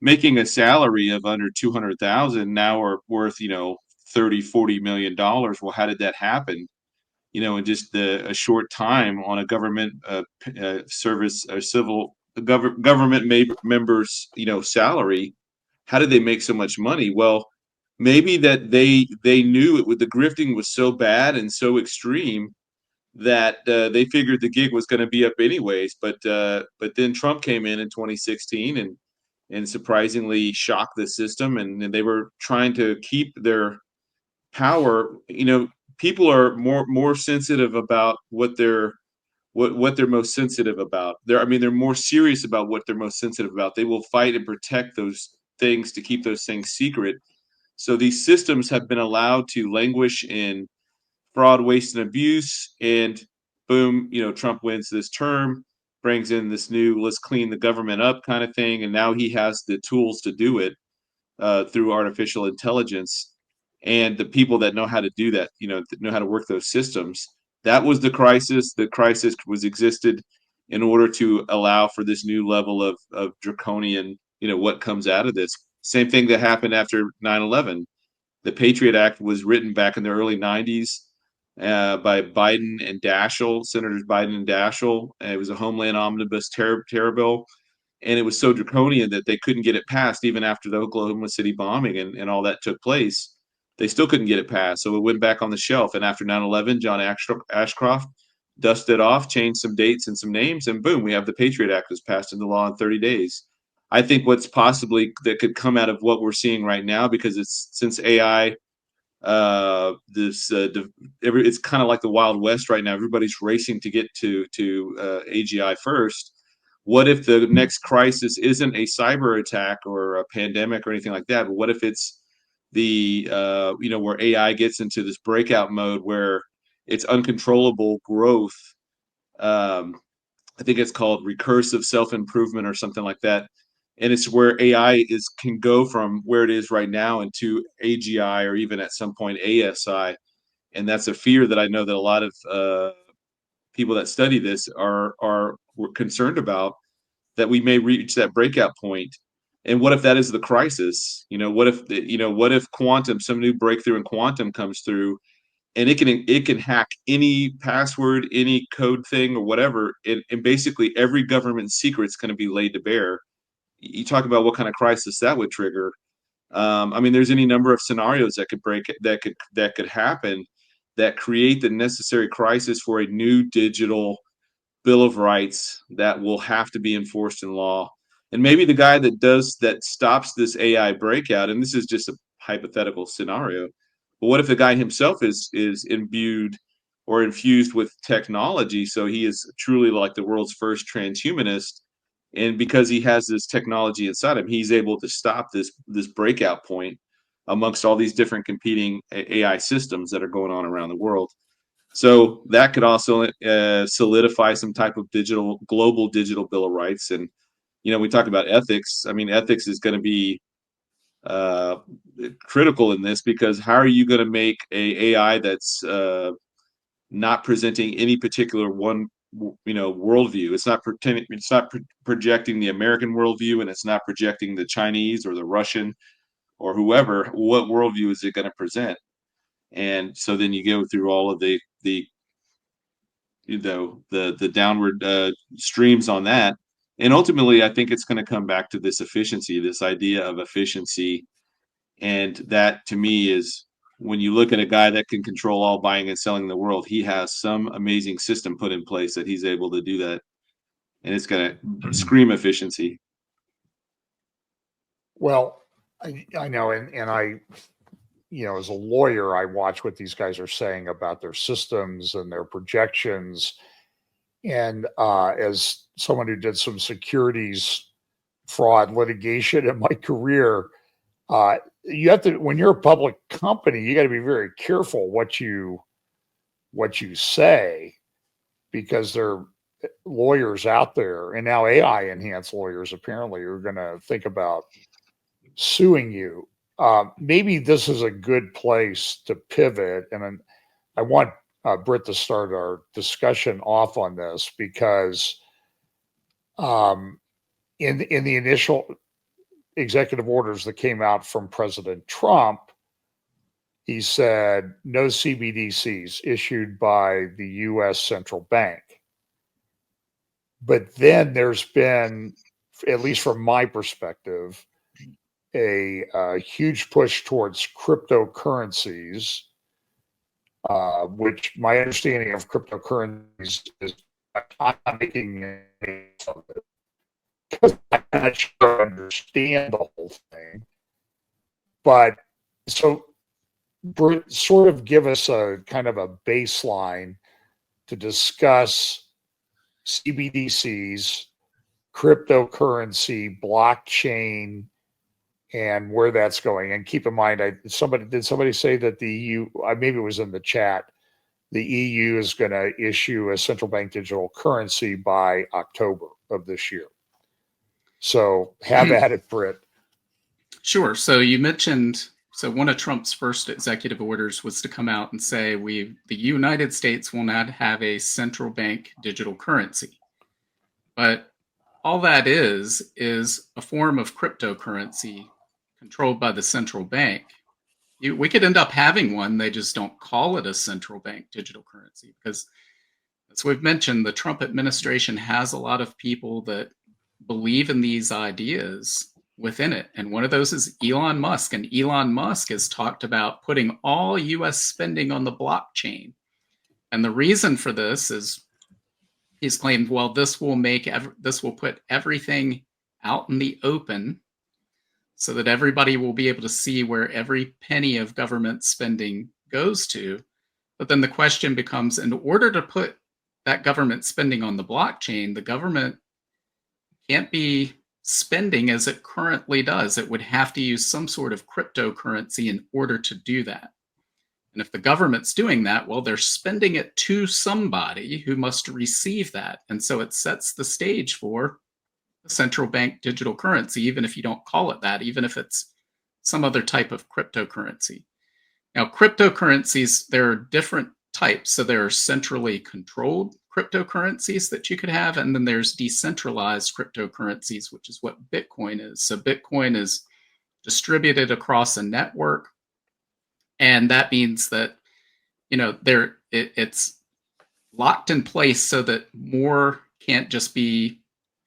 making a salary of under 200,000 now are worth 30-40 million dollars. Well, how did that happen? In just a short time on a government service or civil government members salary. How did they make so much money? Well, maybe that they knew it with the grifting was so bad and so extreme that they figured the gig was going to be up anyways. But then Trump came in 2016 and surprisingly shocked the system, and they were trying to keep their power. People are more sensitive about what they're most sensitive about. They're more serious about what they're most sensitive about. They will fight and protect those things to keep those things secret. So these systems have been allowed to languish in fraud, waste, and abuse. And boom, Trump wins this term, brings in this new let's clean the government up kind of thing. And now he has the tools to do it through artificial intelligence. And the people that know how to do that, know how to work those systems. That was the crisis. The crisis existed in order to allow for this new level of draconian, what comes out of this. Same thing that happened after 9/11. The Patriot Act was written back in the early 90s by Biden and Daschle, Senators Biden and Daschle. It was a Homeland Omnibus terror bill. And it was so draconian that they couldn't get it passed even after the Oklahoma City bombing and all that took place. They still couldn't get it passed. So it went back on the shelf. And after 9/11, John Ashcroft dusted off, changed some dates and some names, and boom, we have the Patriot Act was passed into law in 30 days. I think what's possibly that could come out of what we're seeing right now, because it's since AI, it's kind of like the Wild West right now. Everybody's racing to get to AGI first. What if the next crisis isn't a cyber attack or a pandemic or anything like that? But what if it's the where AI gets into this breakout mode where it's uncontrollable growth? I think it's called recursive self-improvement or something like that. And it's where AI can go from where it is right now into AGI or even at some point ASI. And that's a fear that I know that a lot of people that study this are concerned about, that we may reach that breakout point. And what if that is the crisis? What if quantum, some new breakthrough in quantum comes through, and it can hack any password, any code thing or whatever, and basically every government secret's going to be laid to bear. You talk about what kind of crisis that would trigger. There's any number of scenarios that could happen that create the necessary crisis for a new digital Bill of Rights that will have to be enforced in law. And maybe the guy that stops this AI breakout, and this is just a hypothetical scenario, but what if the guy himself is imbued or infused with technology, so he is truly like the world's first transhumanist, and because he has this technology inside him, he's able to stop this breakout point amongst all these different competing AI systems that are going on around the world. So that could also solidify some type of global digital bill of rights. And we talk about ethics. Ethics is going to be critical in this, because how are you going to make a AI that's not presenting any particular one worldview? It's not pretending, it's not projecting the American worldview, and it's not projecting the Chinese or the Russian or whoever. What worldview is it going to present? And so then you go through all of the downward streams on that, and ultimately I think it's going to come back to this efficiency, this idea of efficiency. And that, to me, is when you look at a guy that can control all buying and selling in the world, he has some amazing system put in place that he's able to do that. And it's going to scream efficiency. Well, I know, and I, as a lawyer, I watch what these guys are saying about their systems and their projections. And as someone who did some securities fraud litigation in my career, you have to, when you're a public company, you got to be very careful what you say, because there are lawyers out there, and now AI enhanced lawyers apparently are going to think about suing you. Maybe this is a good place to pivot, and I want Britt to start our discussion off on this, because in the initial executive orders that came out from President Trump, he said no CBDCs issued by the U.S. central bank. But then there's been, at least from my perspective, a huge push towards cryptocurrencies, which my understanding of cryptocurrencies is I'm not making any of it, because I'm not sure I understand the whole thing. But so sort of give us a kind of a baseline to discuss CBDCs, cryptocurrency, blockchain, and where that's going. And keep in mind, did somebody say that the EU, maybe it was in the chat, the EU is going to issue a central bank digital currency by October of this year. So have at it, Britt. Sure. So you mentioned, one of Trump's first executive orders was to come out and say, the United States will not have a central bank digital currency. But all that is a form of cryptocurrency controlled by the central bank. We could end up having one, they just don't call it a central bank digital currency, because, as we've mentioned, the Trump administration has a lot of people that believe in these ideas within it. And one of those is Elon Musk. And Elon Musk has talked about putting all US spending on the blockchain. And the reason for this is he's claimed, well, this will put everything out in the open so that everybody will be able to see where every penny of government spending goes to. But then the question becomes, in order to put that government spending on the blockchain, the government can't be spending as it currently does. It would have to use some sort of cryptocurrency in order to do that. And if the government's doing that, well, they're spending it to somebody who must receive that. And so it sets the stage for the central bank digital currency, even if you don't call it that, even if it's some other type of cryptocurrency. Now, cryptocurrencies, there are different types. So there are centrally controlled cryptocurrencies that you could have, and then there's decentralized cryptocurrencies, which is what Bitcoin is. So Bitcoin is distributed across a network, and that means that it's locked in place so that more can't just be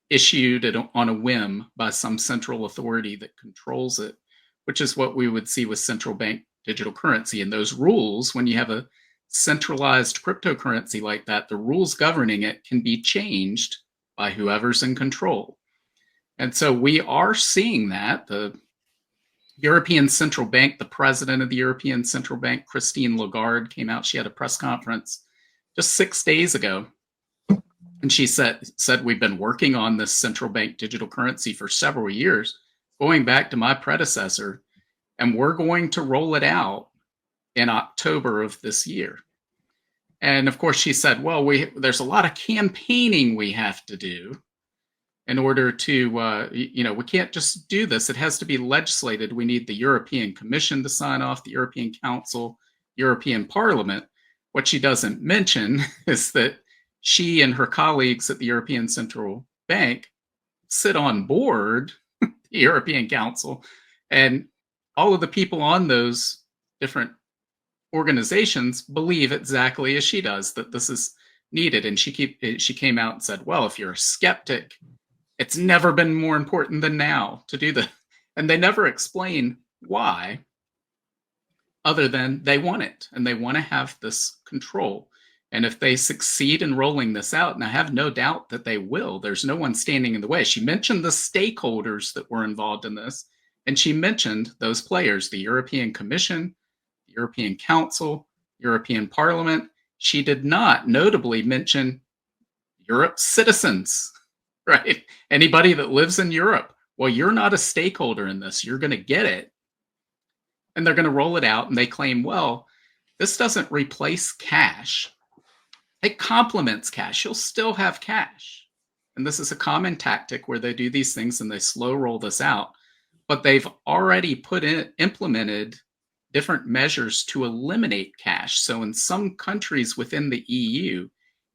issued on a whim by some central authority that controls it, which is what we would see with central bank digital currency. And those rules, when you have a centralized cryptocurrency like that, the rules governing it can be changed by whoever's in control. And so we are seeing that. The European Central Bank, the president of the European Central Bank, Christine Lagarde, came out. She had a press conference just 6 days ago. And she said, we've been working on this central bank digital currency for several years, going back to my predecessor, and we're going to roll it out in October of this year. And of course, she said, well, there's a lot of campaigning we have to do. in order to, we can't just do this. It has to be legislated. We need the European Commission to sign off, the European Council, European Parliament. What she doesn't mention is that she and her colleagues at the European Central Bank sit on board the European Council, and all of the people on those different organizations believe exactly as she does, that this is needed. And she came out and said, well, if you're a skeptic, it's never been more important than now to do that. And they never explain why, other than they want it and they want to have this control. And if they succeed in rolling this out, and I have no doubt that they will, there's no one standing in the way. She mentioned the stakeholders that were involved in this, and she mentioned those players, the European Commission, the European Council, European Parliament. She did not notably mention Europe's citizens, right? Anybody that lives in Europe. Well, you're not a stakeholder in this. You're going to get it. And they're going to roll it out. And they claim, well, this doesn't replace cash. It complements cash. You'll still have cash. And this is a common tactic where they do these things and they slow roll this out. But they've already implemented different measures to eliminate cash. So in some countries within the EU,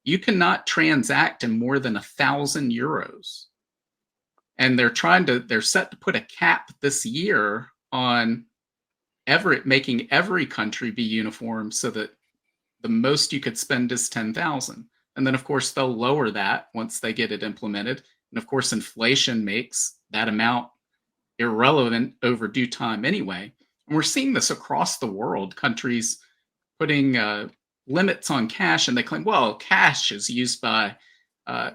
you cannot transact in more than 1,000 euros. And they're set to put a cap this year on making every country be uniform, so that the most you could spend is 10,000. And then of course they'll lower that once they get it implemented. And of course inflation makes that amount irrelevant over due time anyway. And we're seeing this across the world, countries putting limits on cash, and they claim, well, cash is used by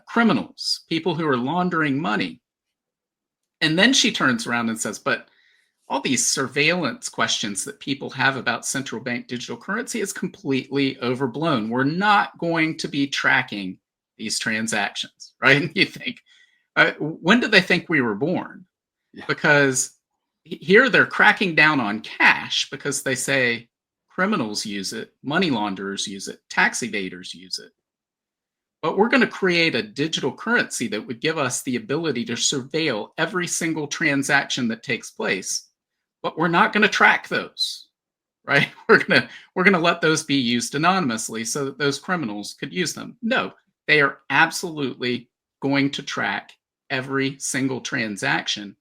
criminals, people who are laundering money. And then she turns around and says, but all these surveillance questions that people have about central bank digital currency is completely overblown. We're not going to be tracking these transactions, right? And you think, when did they think we were born? Yeah. Because here they're cracking down on cash because they say criminals use it, money launderers use it, tax evaders use it. But we're going to create a digital currency that would give us the ability to surveil every single transaction that takes place. But we're not going to track those, right? We're going to let those be used anonymously so that those criminals could use them. No, they are absolutely going to track every single transaction.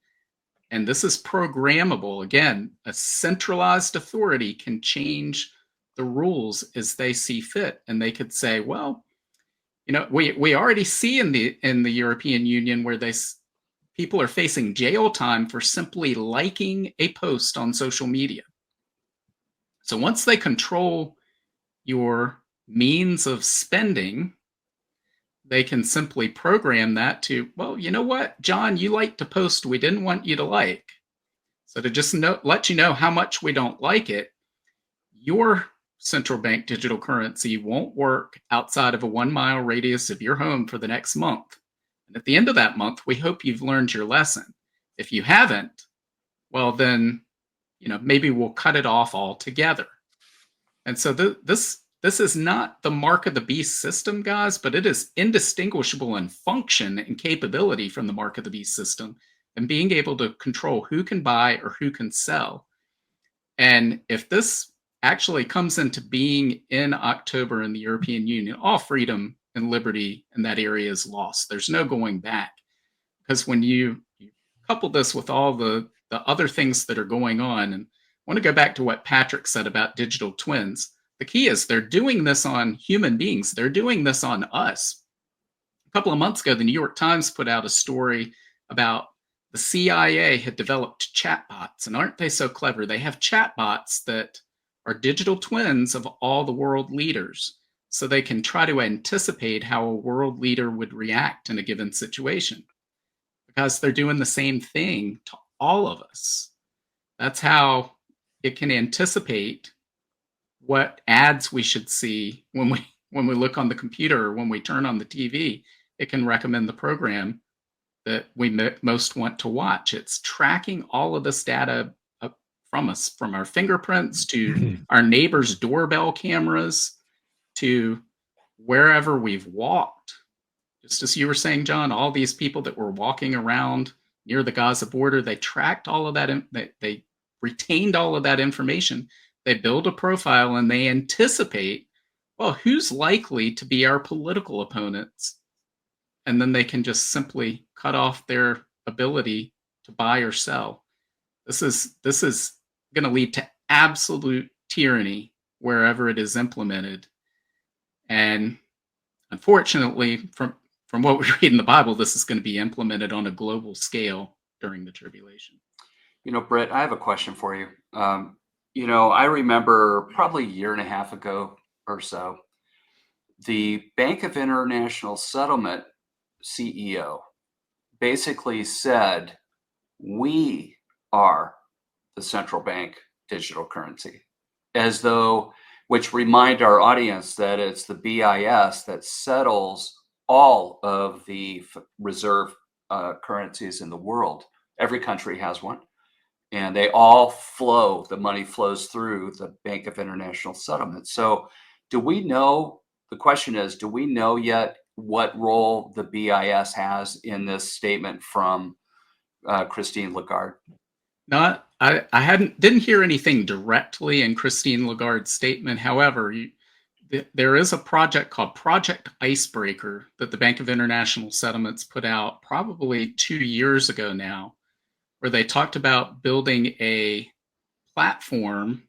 And this is programmable. Again, a centralized authority can change the rules as they see fit. And they could say, well, we already see in the European Union where people are facing jail time for simply liking a post on social media. So once they control your means of spending, they can simply program that to, well, you know what, John, you liked a post we didn't want you to like. So to just let you know how much we don't like it, your central bank digital currency won't work outside of a 1 mile radius of your home for the next month. And at the end of that month, we hope you've learned your lesson. If you haven't, well, then, maybe we'll cut it off altogether. And so this is not the mark of the beast system, guys, but it is indistinguishable in function and capability from the mark of the beast system, and being able to control who can buy or who can sell. And if this actually comes into being in October in the European Union, all freedom and liberty in that area is lost. There's no going back. Because when you couple this with all the other things that are going on, and I want to go back to what Patrick said about digital twins. The key is they're doing this on human beings. They're doing this on us. A couple of months ago, the New York Times put out a story about the CIA had developed chatbots. And aren't they so clever? They have chatbots that are digital twins of all the world leaders, so they can try to anticipate how a world leader would react in a given situation, because they're doing the same thing to all of us. That's how it can anticipate what ads we should see when we look on the computer or when we turn on the TV. It can recommend the program that we most want to watch. It's tracking all of this data from us, from our fingerprints to our neighbor's doorbell cameras to wherever we've walked. Just as you were saying, John, all these people that were walking around near the Gaza border, they tracked all of that. They retained all of that information. They build a profile and they anticipate, well, who's likely to be our political opponents? And then they can just simply cut off their ability to buy or sell. This is going to lead to absolute tyranny wherever it is implemented. And unfortunately, from what we read in the Bible, this is going to be implemented on a global scale during the tribulation. Britt, I have a question for you. I remember probably a year and a half ago or so, the Bank of International Settlement CEO basically said, we are the central bank digital currency, as though, which remind our audience that it's the BIS that settles all of the reserve currencies in the world. Every country has one, and they all flow. The money flows through the Bank of International Settlement. So do we know, the question is, do we know yet what role the BIS has in this statement from Christine Lagarde? I didn't hear anything directly in Christine Lagarde's statement. However, there is a project called Project Icebreaker that the Bank of International Settlements put out probably 2 years ago now, where they talked about building a platform,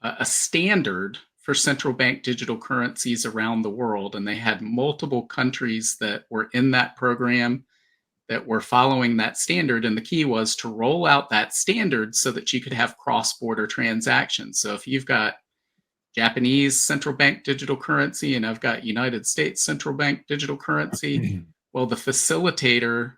a standard for central bank digital currencies around the world. And they had multiple countries that were in that program that were following that standard. And the key was to roll out that standard so that you could have cross-border transactions. So if you've got Japanese central bank digital currency and I've got United States central bank digital currency, well, the facilitator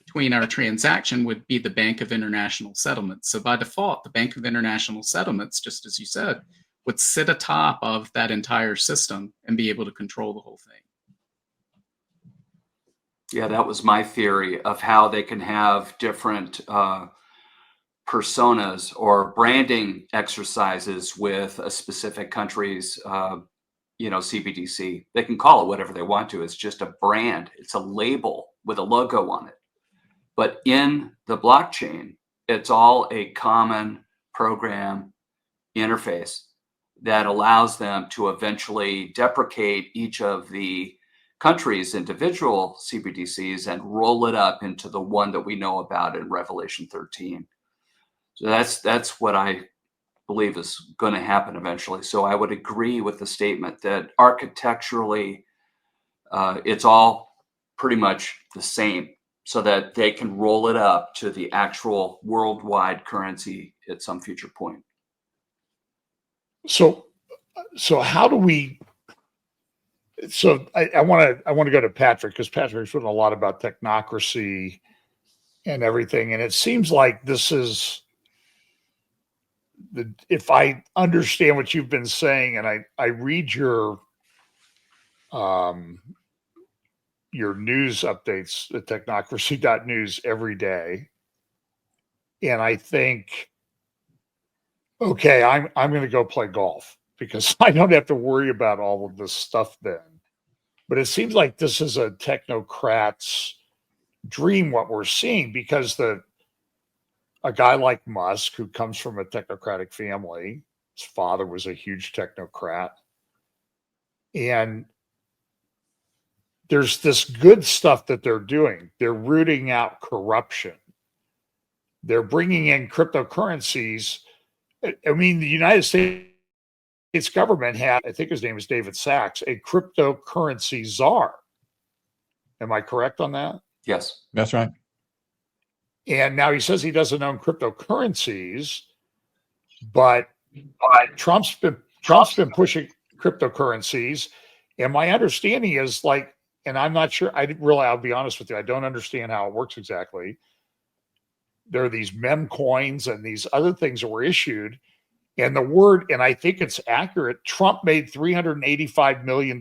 between our transaction would be the Bank of International Settlements. So by default, the Bank of International Settlements, just as you said, would sit atop of that entire system and be able to control the whole thing. Yeah, that was my theory of how they can have different personas or branding exercises with a specific country's, CBDC. They can call it whatever they want to. It's just a brand. It's a label with a logo on it. But in the blockchain, it's all a common program interface that allows them to eventually deprecate each of the countries' individual CBDCs and roll it up into the one that we know about in Revelation 13. So that's what I believe is going to happen eventually. So I would agree with the statement that architecturally, it's all pretty much the same, so that they can roll it up to the actual worldwide currency at some future point. So how do we? So I want to go to Patrick, because Patrick's written a lot about technocracy and everything, and it seems like this is if I understand what you've been saying, and I read your news updates at technocracy.news every day, and I think, okay, I'm going to go play golf because I don't have to worry about all of this stuff then. But it seems like this is a technocrat's dream, what we're seeing, because a guy like Musk, who comes from a technocratic family, his father was a huge technocrat, and there's this good stuff that they're doing. They're rooting out corruption. They're bringing in cryptocurrencies. I mean, the United States government had, I think his name is David Sachs, a cryptocurrency czar. Am I correct on that? Yes. That's right. And now he says he doesn't own cryptocurrencies, but Trump's been pushing cryptocurrencies. And my understanding is, like, and I'm not sure, I'll be honest with you, I don't understand how it works exactly. There are these mem coins and these other things that were issued. And and I think it's accurate, Trump made $385 million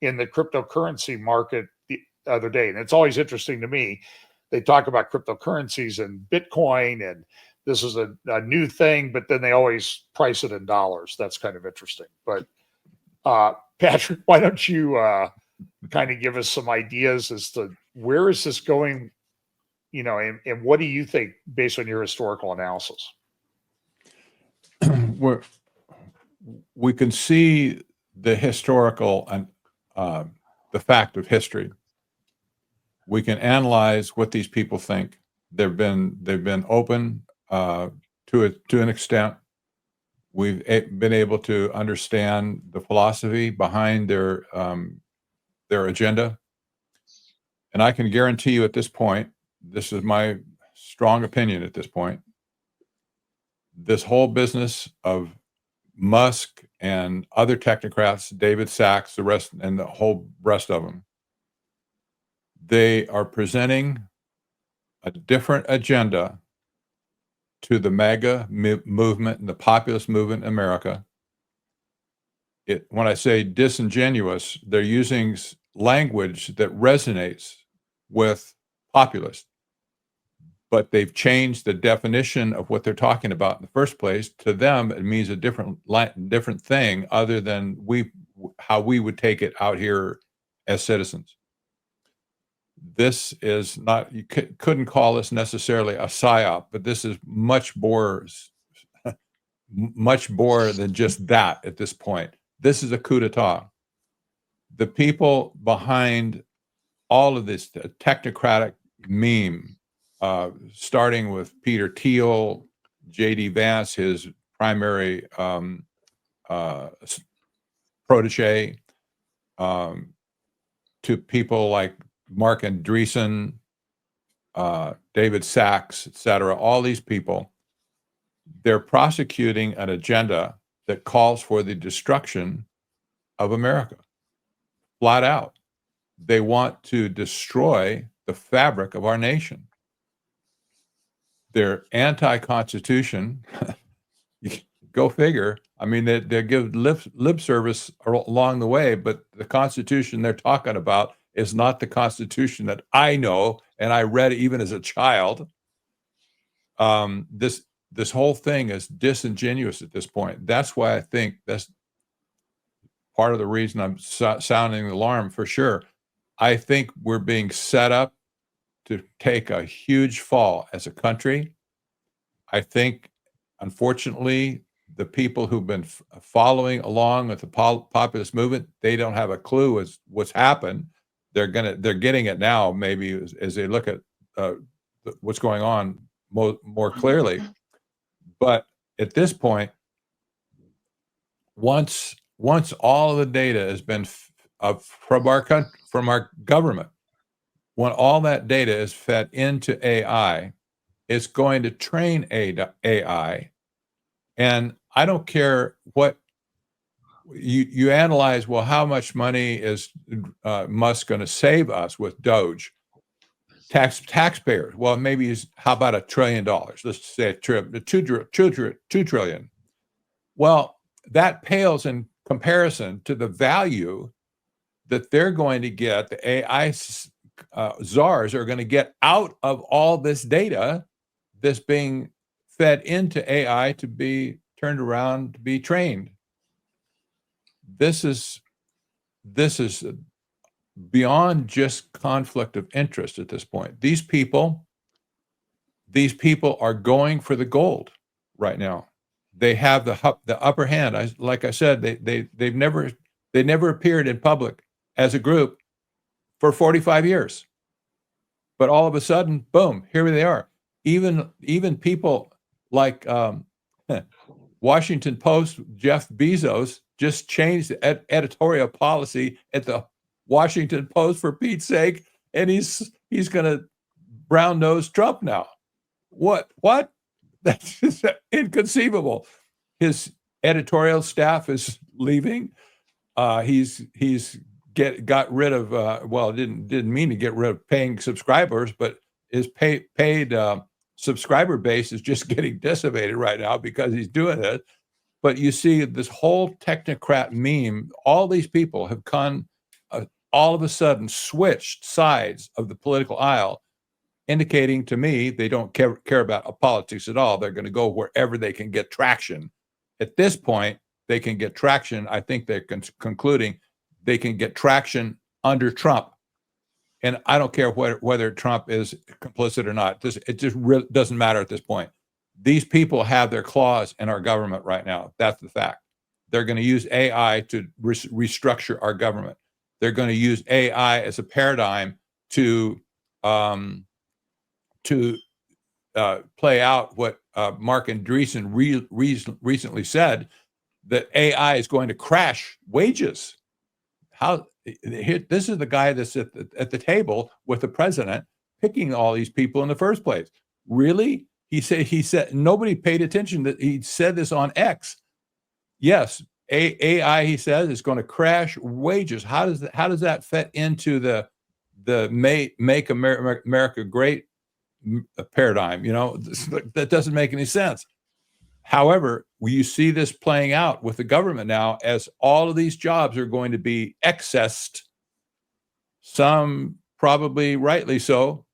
in the cryptocurrency market the other day. And it's always interesting to me. They talk about cryptocurrencies and Bitcoin, and this is a new thing, but then they always price it in dollars. That's kind of interesting. But Patrick, why don't you kind of give us some ideas as to where is this going, and what do you think based on your historical analysis? We can see the historical and the fact of history. We can analyze what these people think. They've been open to an extent. We've been able to understand the philosophy behind their agenda, and I can guarantee you at this point, this is my strong opinion at this point, this whole business of Musk and other technocrats, David Sachs, the rest, and the whole rest of them, they are presenting a different agenda to the MAGA movement and the populist movement in America. When I say disingenuous, they're using language that resonates with populists, but they've changed the definition of what they're talking about in the first place. To them, it means a different thing other than how we would take it out here as citizens. This is not, you couldn't call this necessarily a psyop, but this is much more than just that at this point. This is a coup d'etat. The people behind all of this technocratic meme, starting with Peter Thiel, J.D. Vance, his primary protege, to people like Mark Andreessen, David Sachs, etc. All these people, they're prosecuting an agenda that calls for the destruction of America. Flat out. They want to destroy the fabric of our nation. They're anti-Constitution. Go figure. I mean, they give lip service along the way, but the Constitution they're talking about is not the Constitution that I know and I read even as a child. This whole thing is disingenuous at this point. That's why I think that's part of the reason I'm sounding the alarm for sure. I think we're being set up to take a huge fall as a country. I think, unfortunately, the people who've been following along with the populist movement, they don't have a clue as what's happened. They're getting it now, maybe as they look at what's going on more clearly. But at this point, once all of the data has been from our government, when all that data is fed into AI, it's going to train AI. And I don't care what you analyze, well, how much money is Musk going to save us with Doge? Taxpayers. Well, maybe how about $1 trillion? Let's say $2 trillion. Well, that pales in comparison to the value that they're going to get, the AI czars are going to get out of all this data that's being fed into AI to be turned around to be trained. This is beyond just conflict of interest at this point. These people are going for the gold right now. They have the upper hand. Like I said, they never appeared in public as a group for 45 years. But all of a sudden, boom, here they are. Even people like Washington Post, Jeff Bezos just changed the editorial policy at the Washington Post, for Pete's sake, and he's going to brown nose Trump now. What? That's just inconceivable. His editorial staff is leaving. He's got rid of didn't mean to get rid of paying subscribers, but his paid subscriber base is just getting decimated right now because he's doing it. But you see this whole technocrat meme, all these people have all of a sudden switched sides of the political aisle, indicating to me they don't care about politics at all. They're going to go wherever they can get traction. At this point, they can get traction. I think they're concluding they can get traction under Trump. And I don't care whether Trump is complicit or not. It just really doesn't matter at this point. These people have their claws in our government right now. That's the fact. They're going to use AI to restructure our government. They're going to use AI as a paradigm to play out what Mark Andreessen recently said, that AI is going to crash wages. This is the guy that's at the table with the president picking all these people in the first place. Really? He said nobody paid attention that he said this on X. Yes, AI, he says, is going to crash wages. How does that fit into the make America great paradigm? That doesn't make any sense. However, you see this playing out with the government now, as all of these jobs are going to be accessed, some probably rightly so,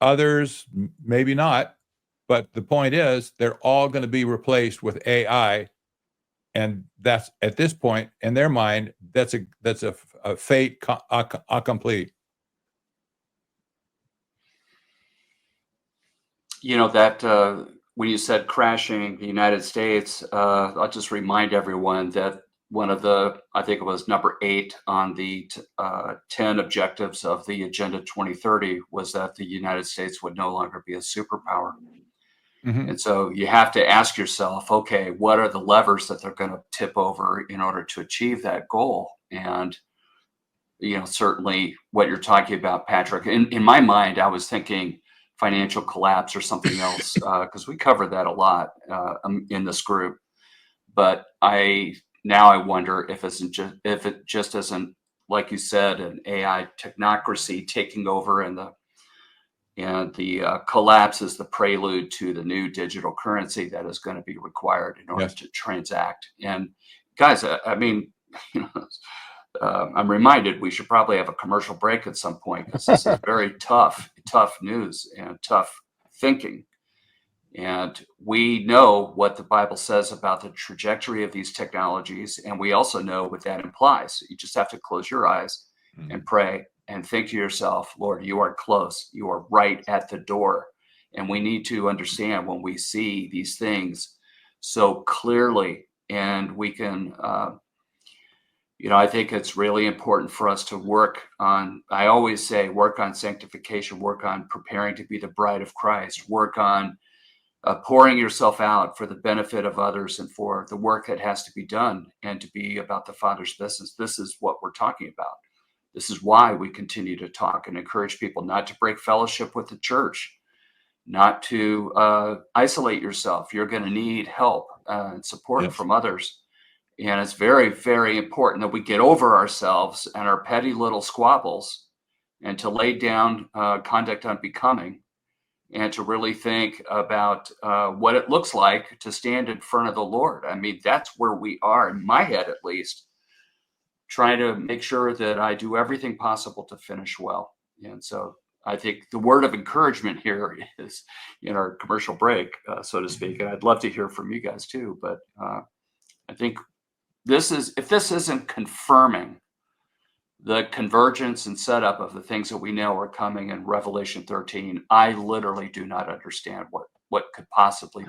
others maybe not. But the point is, they're all going to be replaced with AI. And that's, at this point, in their mind, that's a fait accompli. That when you said crashing the United States, I'll just remind everyone that one of I think it was number 8 on the 10 objectives of the Agenda 2030 was that the United States would no longer be a superpower. Mm-hmm. And so you have to ask yourself, okay, what are the levers that they're going to tip over in order to achieve that goal? And, certainly what you're talking about, Patrick, in my mind, I was thinking financial collapse or something else, because we cover that a lot in this group. But I wonder if it just isn't, like you said, an AI technocracy taking over, and the collapse is the prelude to the new digital currency that is going to be required in order to transact. And guys, I'm reminded we should probably have a commercial break at some point, because this is very tough news and tough thinking. And we know what the Bible says about the trajectory of these technologies, and we also know what that implies. You just have to close your eyes and pray and think to yourself, Lord, you are close. You are right at the door. And we need to understand when we see these things so clearly, and we can I think it's really important for us to work on, I always say, work on sanctification, work on preparing to be the bride of Christ, work on pouring yourself out for the benefit of others and for the work that has to be done and to be about the Father's business. This is what we're talking about. This is why we continue to talk and encourage people not to break fellowship with the church, not to isolate yourself. You're going to need help and support from others. And it's very, very important that we get over ourselves and our petty little squabbles, and to lay down conduct unbecoming, and to really think about what it looks like to stand in front of the Lord. I mean, that's where we are, in my head at least, trying to make sure that I do everything possible to finish well. And so I think the word of encouragement here is in our commercial break, so to speak. And I'd love to hear from you guys too. But I think if this isn't confirming the convergence and setup of the things that we know are coming in Revelation 13, I literally do not understand what could possibly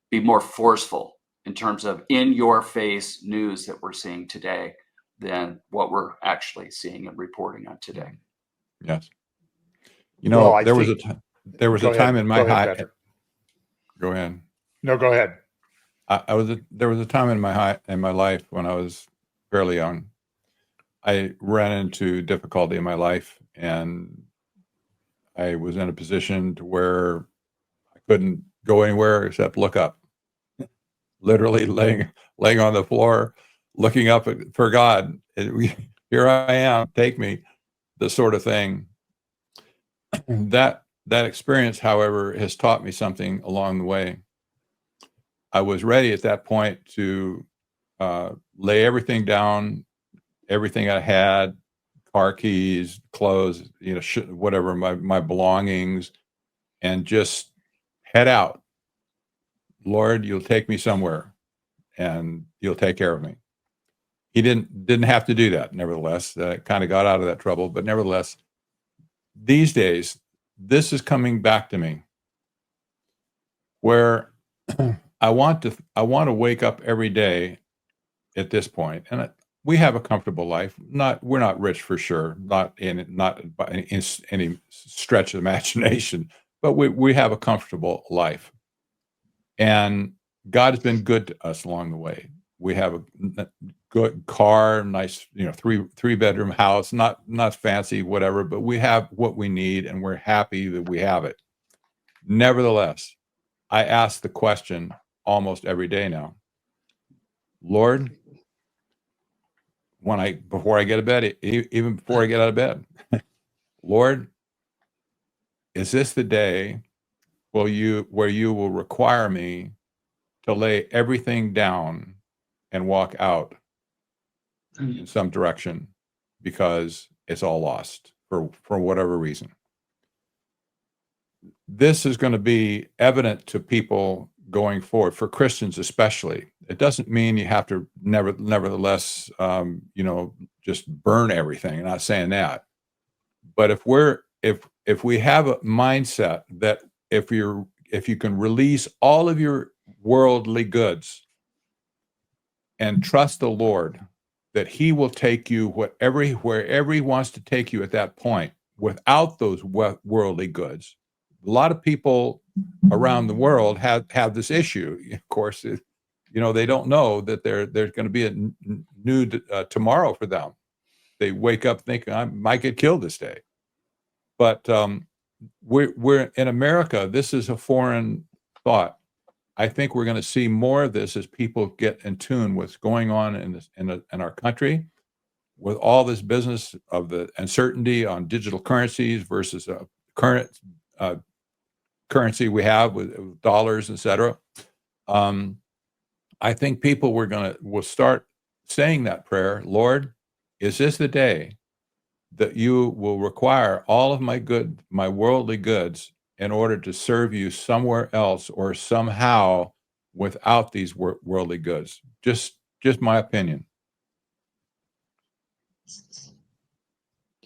be more forceful in terms of in-your-face news that we're seeing today than what we're actually seeing and reporting on today. Yes. There was a time in my Patrick. Go ahead. No, go ahead. There was a time in my life when I was fairly young. I ran into difficulty in my life, and I was in a position to where I couldn't go anywhere except look up. Literally laying on the floor, looking up for God. Here I am, take me, the sort of thing. That experience, however, has taught me something along the way. I was ready at that point to lay everything down, everything I had, car keys, clothes, whatever, my belongings, and just head out. Lord, you'll take me somewhere and you'll take care of me. he didn't have to do that. Nevertheless, kind of got out of that trouble. But nevertheless, these days, this is coming back to me, where I want to wake up every day at this point, and we have a comfortable life. We're not rich for sure, not by any stretch of imagination, but we have a comfortable life, and God has been good to us along the way. We have a good car, nice, three bedroom house, not fancy, whatever, but we have what we need, and we're happy that we have it. Nevertheless, I ask the question almost every day now, Lord, before I get to bed, even before I get out of bed, Lord, is this the day where you will require me to lay everything down and walk out in some direction because it's all lost for whatever reason? This is going to be evident to people going forward, for Christians especially. It doesn't mean you have to nevertheless, just burn everything. I'm not saying that, but if we have a mindset that if you can release all of your worldly goods and trust the Lord, that He will take you wherever He wants to take you at that point without those worldly goods. A lot of people around the world have this issue. Of course, they don't know that there's going to be a new tomorrow for them. They wake up thinking, I might get killed this day. But we're in America. This is a foreign thought. I think we're going to see more of this as people get in tune with what's going on in our country, with all this business of the uncertainty on digital currencies versus current currency we have with dollars, etc. I think people will start saying that prayer, Lord, is this the day that you will require all of my worldly goods in order to serve you somewhere else or somehow without these worldly goods? Just my opinion.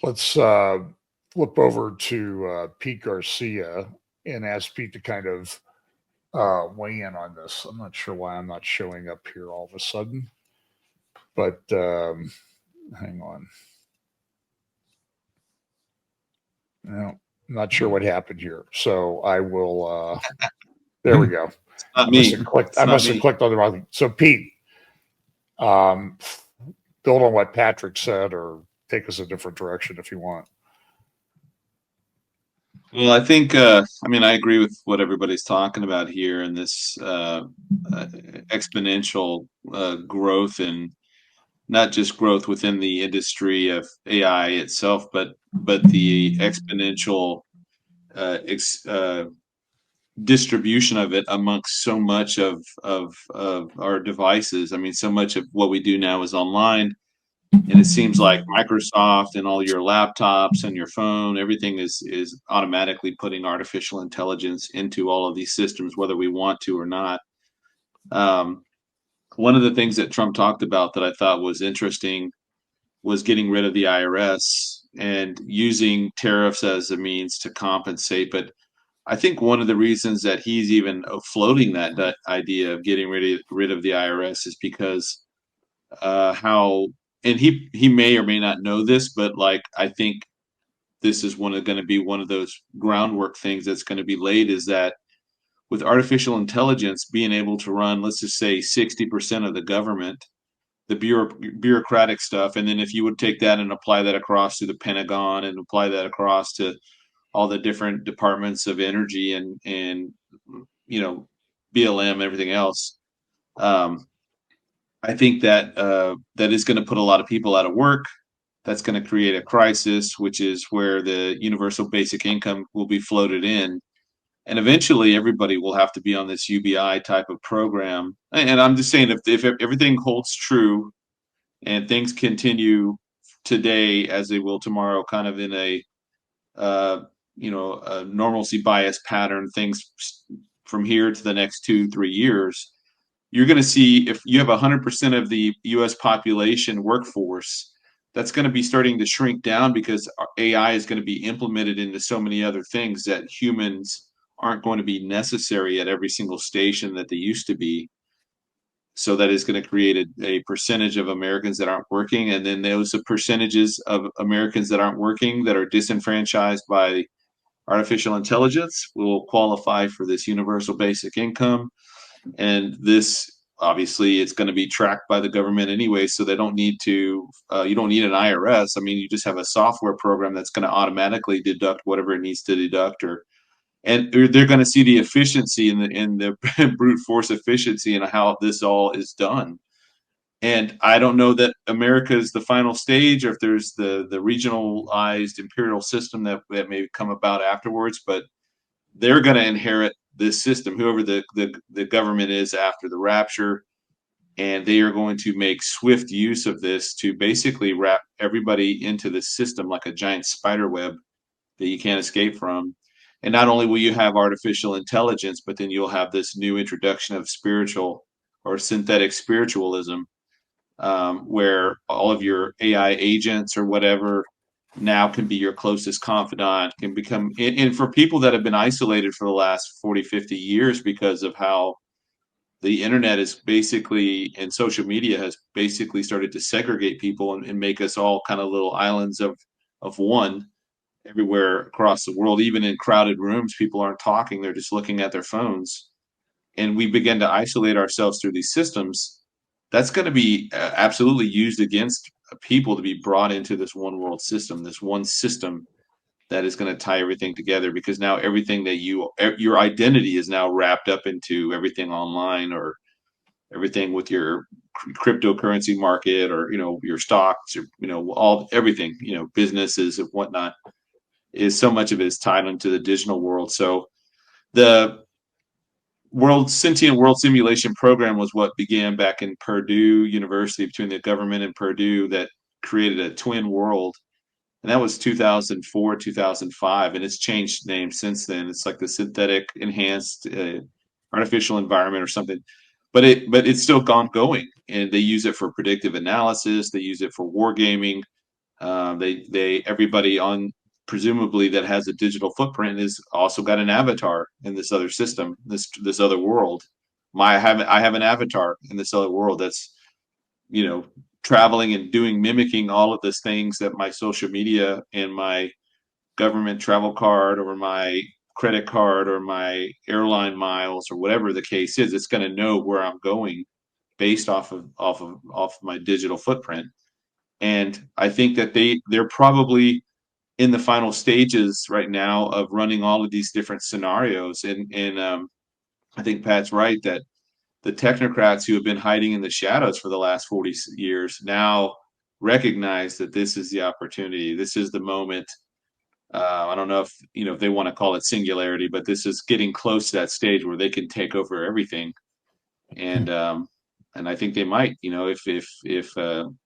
Let's flip over to Pete Garcia and ask Pete to kind of weigh in on this. I'm not sure why I'm not showing up here all of a sudden, but hang on. No, I'm not sure what happened here. So I will. There we go. Not me. I must have clicked on the wrong thing. So Pete, build on what Patrick said, or take us a different direction if you want. Well, I think, I agree with what everybody's talking about here, and this exponential growth, and not just growth within the industry of AI itself, but the exponential distribution of it amongst so much of our devices. I mean, so much of what we do now is online. And it seems like Microsoft and all your laptops and your phone, everything is automatically putting artificial intelligence into all of these systems, whether we want to or not. One of the things that Trump talked about that I thought was interesting was getting rid of the IRS and using tariffs as a means to compensate. But I think one of the reasons that he's even floating that idea of getting rid of the IRS is because and he may or may not know this, but I think this is going to be one of those groundwork things that's going to be laid, is that with artificial intelligence being able to run, let's just say 60% of the government, the bureaucratic stuff, and then if you would take that and apply that across to the Pentagon and apply that across to all the different departments of energy and BLM, everything else, I think that that is going to put a lot of people out of work. That's going to create a crisis, which is where the universal basic income will be floated in. And eventually everybody will have to be on this UBI type of program. And I'm just saying, if everything holds true and things continue today as they will tomorrow, kind of in a normalcy bias pattern, things from here to the next 2-3 years, you're going to see if you have 100% of the U.S. population workforce, that's going to be starting to shrink down because AI is going to be implemented into so many other things that humans aren't going to be necessary at every single station that they used to be. So that is going to create a percentage of Americans that aren't working. And then those percentages of Americans that aren't working that are disenfranchised by artificial intelligence will qualify for this universal basic income. And this, obviously, it's going to be tracked by the government anyway, so they don't need to, you don't need an IRS. I mean, you just have a software program that's going to automatically deduct whatever it needs to deduct, and they're going to see the efficiency in the brute force efficiency and how this all is done. And I don't know that America is the final stage, or if there's the regionalized imperial system that may come about afterwards, but they're going to inherit this system, whoever the government is after the rapture, and they are going to make swift use of this to basically wrap everybody into this system like a giant spider web that you can't escape from. And not only will you have artificial intelligence, but then you'll have this new introduction of spiritual or synthetic spiritualism, where all of your AI agents or whatever now can be your closest confidant, can become, and for people that have been isolated for the last 40, 50 years because of how the internet is basically, and social media has basically started to segregate people and make us all kind of little islands of one everywhere across the world. Even in crowded rooms, people aren't talking, they're just looking at their phones. And we begin to isolate ourselves through these systems. That's going to be absolutely used against people to be brought into this one world system, this one system that is going to tie everything together, because now everything that your identity is now wrapped up into everything online, or everything with your cryptocurrency market, or your stocks, or everything, businesses and whatnot, is so much of it is tied into the digital world. So the Sentient World Simulation Program was what began back in Purdue University, between the government and Purdue, that created a twin world. And that was 2004, 2005, and it's changed names since then. It's like the synthetic enhanced artificial environment or something, but it's still going, and they use it for predictive analysis. They use it for wargaming. Everybody on, presumably, that has a digital footprint is also got an avatar in this other system, this other world. I have an avatar in this other world that's traveling and mimicking all of these things that my social media and my government travel card or my credit card or my airline miles or whatever the case is. It's going to know where I'm going based off of my digital footprint. And I think that they're probably in the final stages right now of running all of these different scenarios. And I think Pat's right that the technocrats who have been hiding in the shadows for the last 40 years now recognize that this is the opportunity. This is the moment. I don't know if they want to call it singularity, but this is getting close to that stage where they can take over everything. And I think they might, if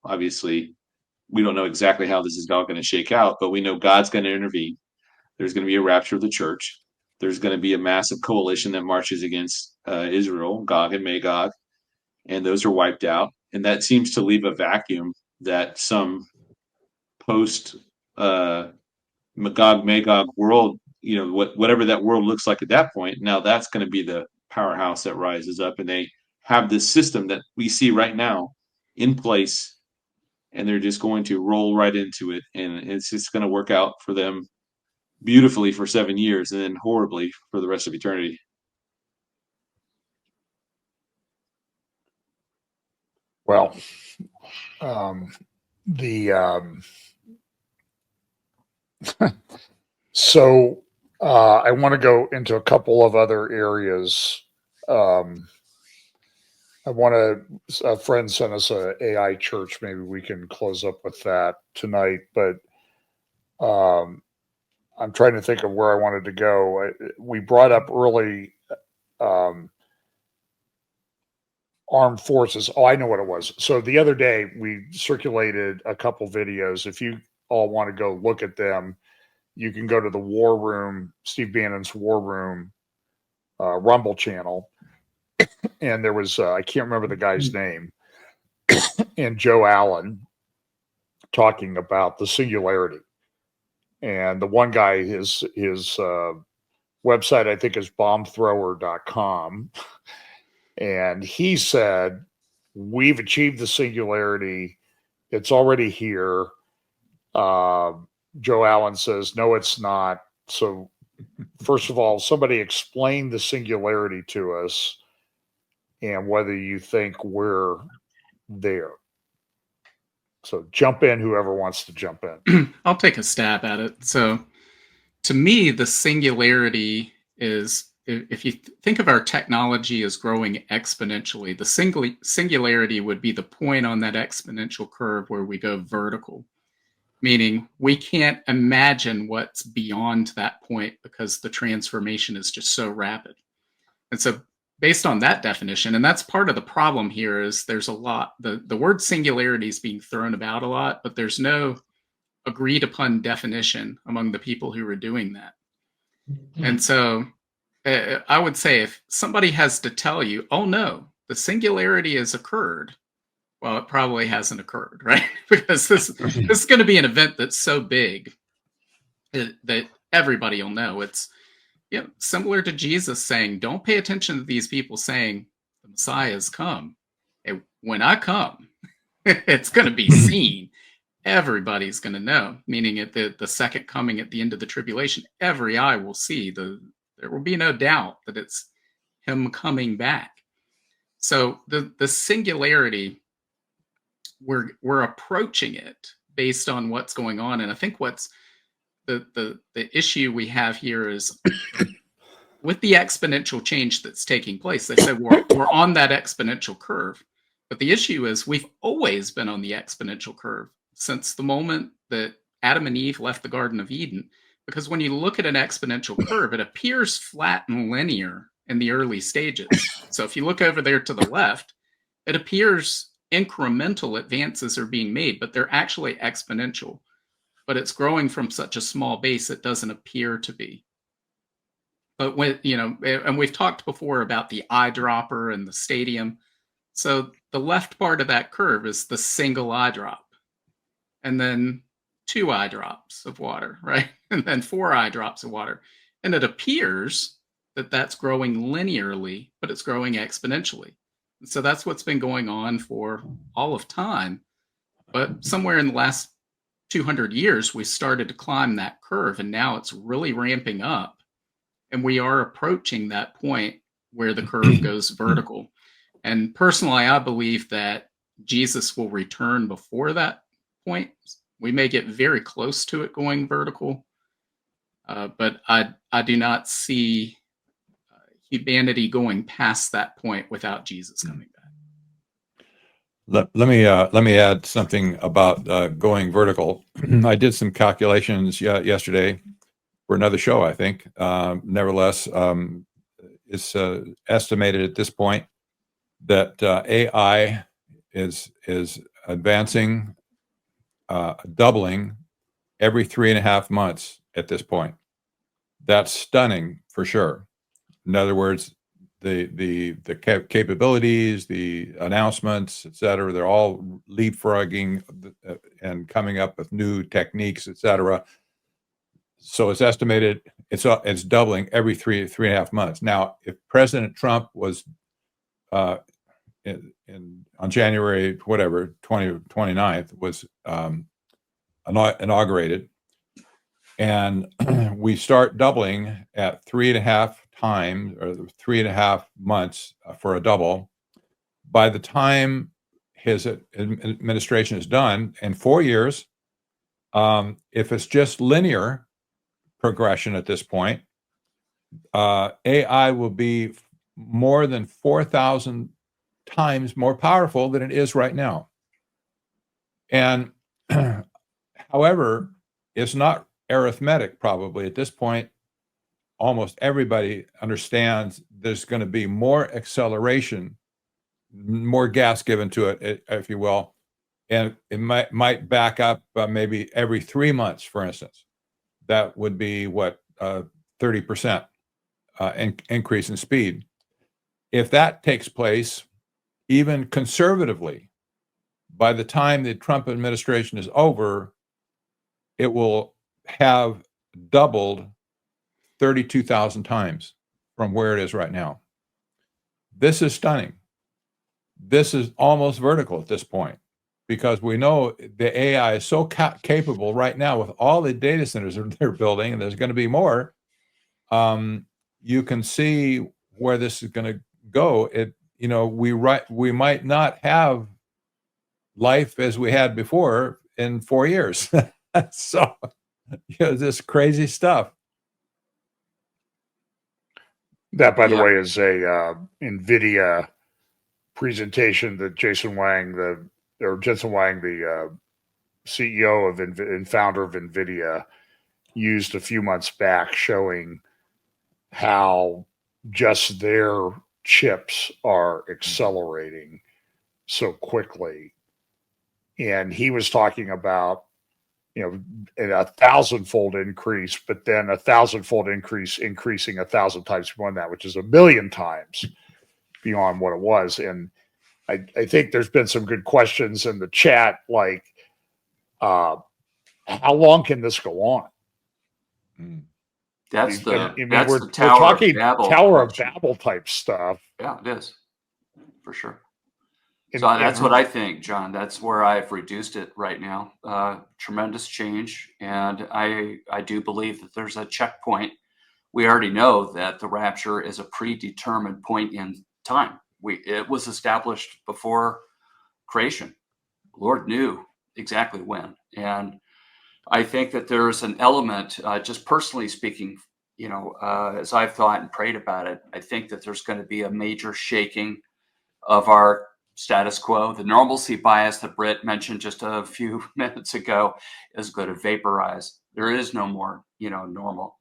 obviously we don't know exactly how this is all going to shake out, but we know God's going to intervene. There's going to be a rapture of the church. There's going to be a massive coalition that marches against Israel, Gog and Magog, and those are wiped out. And that seems to leave a vacuum that some post Magog world, whatever that world looks like at that point, now that's going to be the powerhouse that rises up. And they have this system that we see right now in place, and they're just going to roll right into it. And it's just going to work out for them beautifully for 7 years and then horribly for the rest of eternity. Well, so I want to go into a couple of other areas. A friend sent us a AI church. Maybe we can close up with that tonight, but I'm trying to think of where I wanted to go. We brought up early armed forces. Oh, I know what it was. So the other day we circulated a couple videos. If you all want to go look at them, you can go to the War Room, Steve Bannon's War Room Rumble channel. and there was I can't remember the guy's name, and Joe Allen talking about the singularity. And the one guy, his website, I think, is bombthrower.com. And he said, we've achieved the singularity. It's already here. Joe Allen says, no, it's not. So first of all, somebody explain the singularity to us and whether you think we're there. So jump in, whoever wants to jump in. I'll take a stab at it. So to me, the singularity is, if you think of our technology as growing exponentially, the singularity would be the point on that exponential curve where we go vertical, meaning we can't imagine what's beyond that point because the transformation is just so rapid. And so based on that definition, and that's part of the problem here, is there's a lot, the word singularity is being thrown about a lot, but there's no agreed upon definition among the people who are doing that. And so I would say if somebody has to tell you, oh no, the singularity has occurred, well, it probably hasn't occurred, right? Because this is going to be an event that's so big that everybody will know. It's similar to Jesus saying, don't pay attention to these people saying the Messiah has come. Hey, when I come, it's going to be seen. Everybody's going to know, meaning at the second coming at the end of the tribulation, every eye will see. There will be no doubt that it's him coming back. So the singularity, we're approaching it based on what's going on. And I think what's the issue we have here is with the exponential change that's taking place. They say we're on that exponential curve, but the issue is we've always been on the exponential curve since the moment that Adam and Eve left the Garden of Eden. Because when you look at an exponential curve, it appears flat and linear in the early stages. So if you look over there to the left, it appears incremental advances are being made, but they're actually exponential. But it's growing from such a small base, it doesn't appear to be. But when, and we've talked before about the eyedropper and the stadium. So the left part of that curve is the single eyedrop. And then 2 eye drops of water, right? And then 4 eye drops of water. And it appears that that's growing linearly, but it's growing exponentially. And so that's what's been going on for all of time. But somewhere in the last 200 years, we started to climb that curve, and now it's really ramping up. And we are approaching that point where the curve goes vertical. And personally, I believe that Jesus will return before that point. We may get very close to it going vertical, but I do not see humanity going past that point without Jesus coming back. Let me add something about going vertical. I did some calculations yesterday for another show, I think. Nevertheless, it's estimated at this point that AI is advancing, doubling every 3.5 months at this point. That's stunning for sure. In other words, the capabilities, the announcements, et cetera, they're all leapfrogging and coming up with new techniques, et cetera. So it's estimated it's doubling every 3.5 months. Now, if President Trump was on January, 29th was inaugurated, and we start doubling at 3.5 times or 3.5 months for a double. By the time his administration is done in 4 years, if it's just linear progression at this point, AI will be more than 4,000 times more powerful than it is right now. And however, it's not arithmetic probably at this point. Almost everybody understands there's going to be more acceleration, more gas given to it, if you will, and it might back up maybe every 3 months, for instance. That would be what 30% increase in speed. if that takes place, even conservatively, by the time the Trump administration is over, it will have doubled 32,000 times from where it is right now. This is stunning. This is almost vertical at this point, because we know the AI is so capable right now with all the data centers that they're building, and there's going to be more. You can see where this is going to go. We might not have life as we had before in 4 years. So, this crazy stuff. That, by the Yeah. way, is a NVIDIA presentation that Jensen Huang, the CEO of and founder of NVIDIA, used a few months back, showing how just their chips are accelerating so quickly. And he was talking about, a 1,000-fold increase, but then a 1,000-fold increase, increasing 1,000 times beyond that, which is 1,000,000 times beyond what it was. And I think there's been some good questions in the chat, like, how long can this go on? That's the we're Tower talking of Babel. Tower of Babel type stuff. Yeah, it is, for sure. And So that's what I think, John. That's where I've reduced it right now. Tremendous change, and I do believe that there's a checkpoint. We already know that the rapture is a predetermined point in time. It was established before creation. The Lord knew exactly when, and I think that there's an element, just personally speaking, as I've thought and prayed about it, I think that there's going to be a major shaking of our status quo. The normalcy bias that Britt mentioned just a few minutes ago is going to vaporize. There is no more, normal.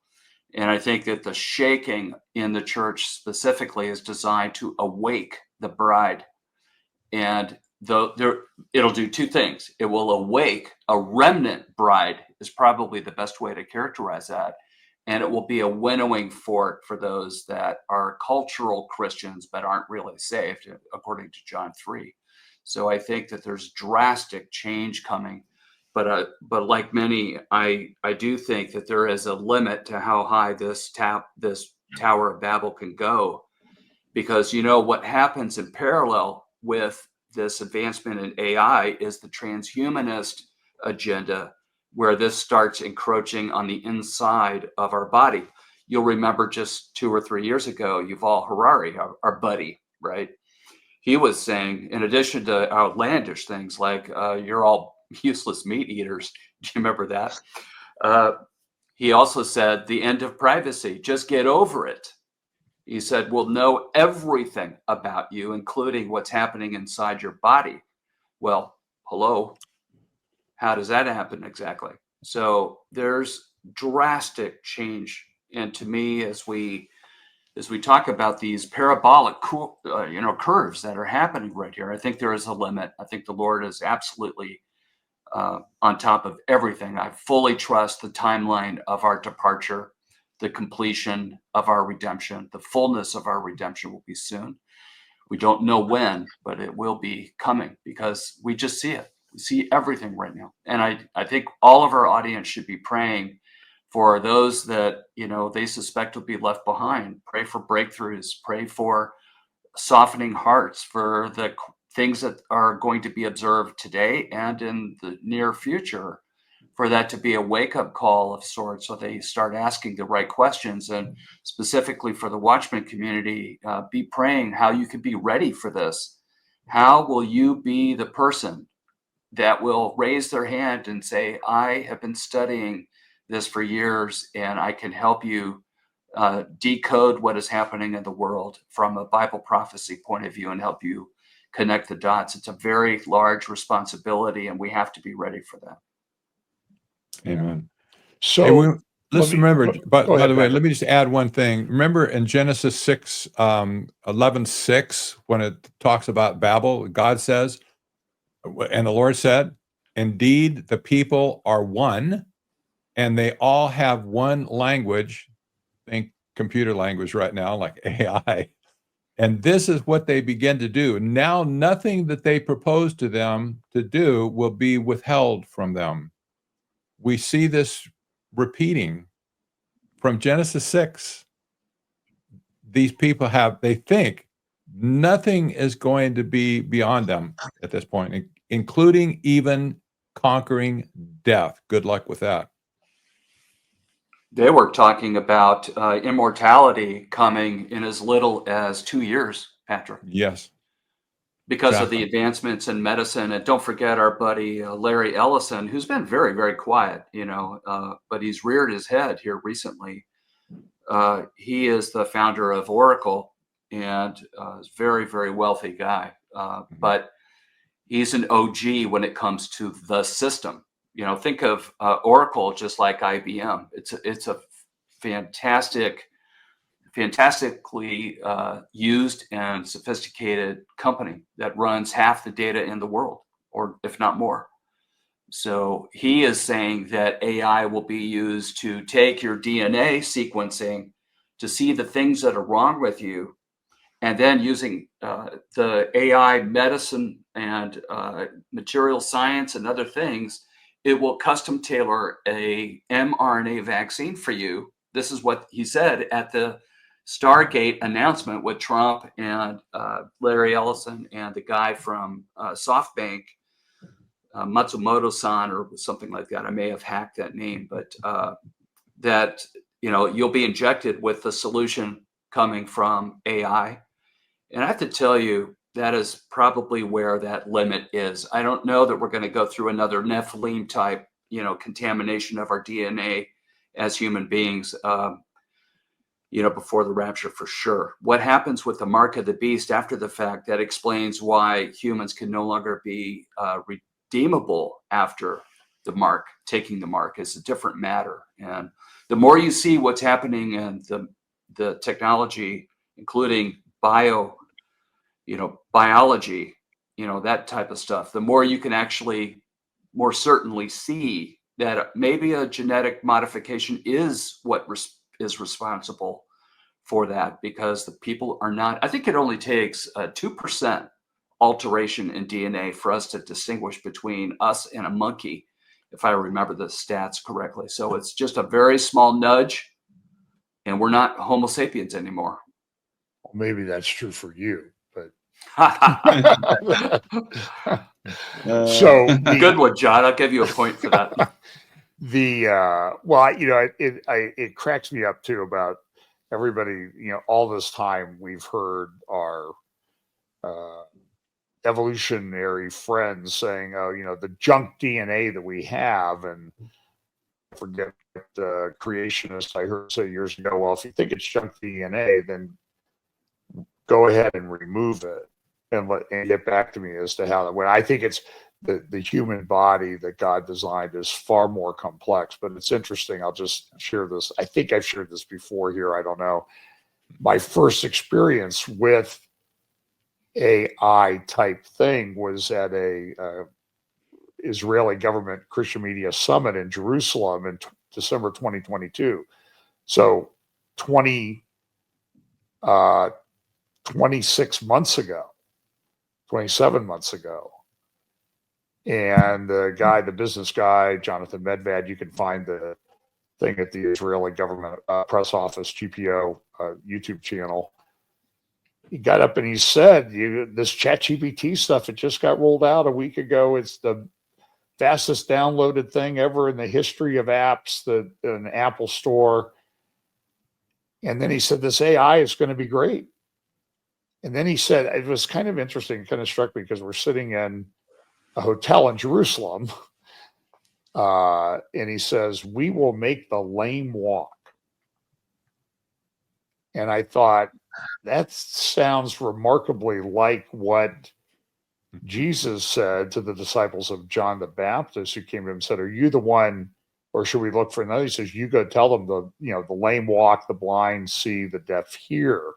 And I think that the shaking in the church specifically is designed to awake the bride. And it'll do two things. It will awake a remnant bride, is probably the best way to characterize that. And it will be a winnowing fork for those that are cultural Christians but aren't really saved, according to John 3. So I think that there's drastic change coming. But like many, I do think that there is a limit to how high this Tower of Babel can go, because what happens in parallel with this advancement in AI is the transhumanist agenda, where this starts encroaching on the inside of our body. You'll remember just 2 or 3 years ago, Yuval Harari, our buddy, right? He was saying, in addition to outlandish things like, you're all useless meat eaters. Do you remember that? He also said, the end of privacy, just get over it. He said, we'll know everything about you, including what's happening inside your body. Well, hello. How does that happen exactly? So there's drastic change. And to me, as we talk about these parabolic curves that are happening right here, I think there is a limit. I think the Lord is absolutely on top of everything. I fully trust the timeline of our departure, the completion of our redemption, the fullness of our redemption will be soon. We don't know when, but it will be coming, because we just see it. We see everything right now. And I think all of our audience should be praying for those that, they suspect will be left behind. Pray for breakthroughs, pray for softening hearts for the things that are going to be observed today and in the near future, for that to be a wake-up call of sorts, so they start asking the right questions. And specifically for the Watchman community, be praying how you can be ready for this. How will you be the person that will raise their hand and say, I have been studying this for years, and I can help you decode what is happening in the world from a Bible prophecy point of view and help you connect the dots. It's a very large responsibility, and we have to be ready for that. Amen. So Hey, let's remember, by the way, Patrick. let me just add one thing. Remember in Genesis 6, 11:6, when it talks about Babel, God says, and the Lord said, indeed, the people are one, and they all have one language. Think computer language right now, like AI. And this is what they begin to do. Now, nothing that they propose to them to do will be withheld from them. We see this repeating from Genesis 6. These people they think nothing is going to be beyond them at this point, including even conquering death. Good luck with that. They were talking about immortality coming in as little as 2 years, Patrick. Yes. Because Exactly. of the advancements in medicine. And don't forget our buddy Larry Ellison, who's been very, very quiet, but he's reared his head here recently. He is the founder of Oracle and is a very, very wealthy guy. But he's an OG when it comes to the system. Think of Oracle just like IBM. It's a fantastically used and sophisticated company that runs half the data in the world, or if not more. So he is saying that AI will be used to take your DNA sequencing to see the things that are wrong with you, and then using the AI medicine and material science and other things, it will custom tailor a mRNA vaccine for you. This is what he said at the Stargate announcement with Trump and Larry Ellison and the guy from SoftBank, Matsumoto-san or something like that. I may have hacked that name, but that you'll be injected with the solution coming from AI. And I have to tell you, that is probably where that limit is. I don't know that we're going to go through another Nephilim type, contamination of our DNA as human beings, before the rapture for sure. What happens with the mark of the beast after the fact, that explains why humans can no longer be redeemable after the mark. Taking the mark is a different matter. And the more you see what's happening in the technology, including biology, that type of stuff, the more you can actually more certainly see that maybe a genetic modification is what is responsible for that, because the people are not. I think it only takes a 2% alteration in DNA for us to distinguish between us and a monkey, if I remember the stats correctly. So it's just a very small nudge, and we're not Homo sapiens anymore. Well, maybe that's true for you, but good one, John. I'll give you a point for that. It cracks me up too about everybody. All this time we've heard our evolutionary friends saying, "Oh, the junk DNA that we have," and forget the creationists I heard say years ago. Well, if you think it's junk DNA, then go ahead and remove it and get back to me as to how. When I think it's the human body that God designed is far more complex. But it's interesting. I'll just share this. I think I've shared this before here. I don't know. My first experience with AI type thing was at a Israeli government Christian media summit in Jerusalem in December 2022. So 26 months ago, 27 months ago. And the business guy, Jonathan Medved, you can find the thing at the Israeli government press office, GPO YouTube channel. He got up and he said, this ChatGPT stuff, it just got rolled out a week ago. It's the fastest downloaded thing ever in the history of apps, in the Apple Store. And then he said, this AI is going to be great. And then he said, it was kind of interesting, it kind of struck me because we're sitting in a hotel in Jerusalem. And he says, we will make the lame walk. And I thought, that sounds remarkably like what Jesus said to the disciples of John the Baptist, who came to him and said, are you the one, or should we look for another? He says, you go tell them the lame walk, the blind see, the deaf hear.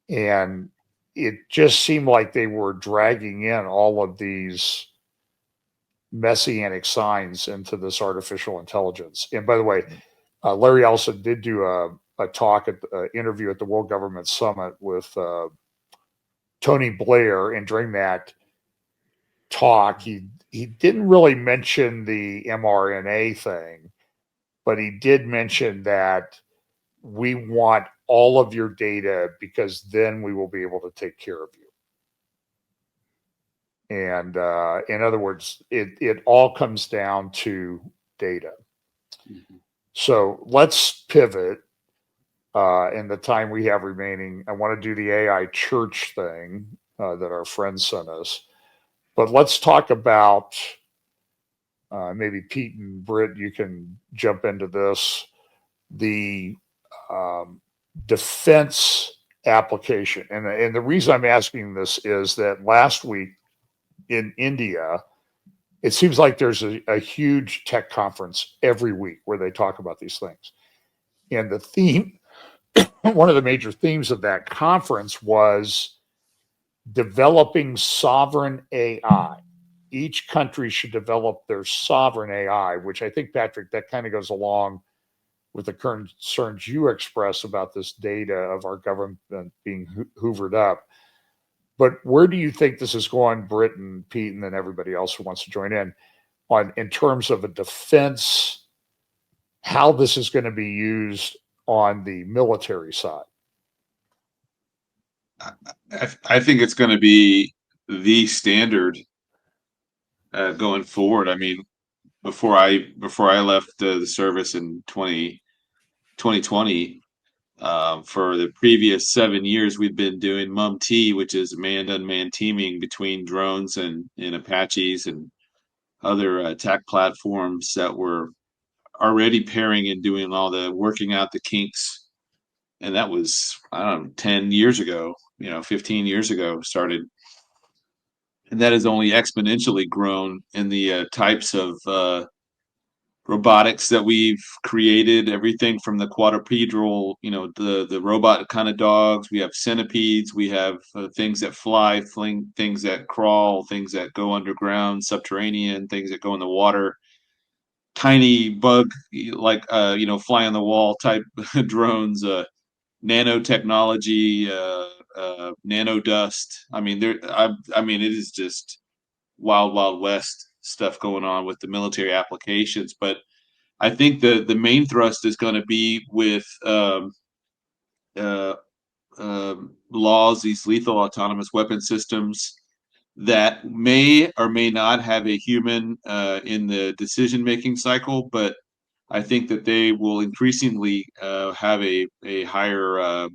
And it just seemed like they were dragging in all of these messianic signs into this artificial intelligence. And by the way, Larry Ellison did do a a talk at the interview at the World Government Summit with Tony Blair, and during that talk, he didn't really mention the mRNA thing, but he did mention that we want all of your data because then we will be able to take care of you. And in other words, it all comes down to data. Mhm. So let's pivot in the time we have remaining. I want to do the AI church thing that our friends sent us. But let's talk about maybe Pete and Britt, you can jump into this. The defense application. And the reason I'm asking this is that last week in India, it seems like there's a huge tech conference every week where they talk about these things. And the theme, one of the major themes of that conference was developing sovereign AI. Each country should develop their sovereign AI, which I think, Patrick, that kind of goes along with the concerns you express about this data of our government being hoovered up. But where do you think this is going, Britt and Pete, and then everybody else who wants to join in terms of a defense, how this is going to be used on the military side? I think it's going to be the standard going forward. I mean, before I left the service in 2020, for the previous 7 years, we've been doing MUM-T, which is manned unmanned teaming between drones and Apaches and other attack platforms that were already pairing and doing all the working out the kinks. And that was, I don't know, 10 years ago, 15 years ago started. And that has only exponentially grown in the types of robotics that we've created, everything from the quadrupedal, the robot kind of dogs. We have centipedes. We have things that fly, things that crawl, things that go underground, subterranean, things that go in the water. Tiny bug, like fly on the wall type drones, nanotechnology, nano dust. I mean, it is just wild west stuff going on with the military applications. But I think the main thrust is going to be with laws, these lethal autonomous weapon systems that may or may not have a human in the decision-making cycle, but I think that they will increasingly have a higher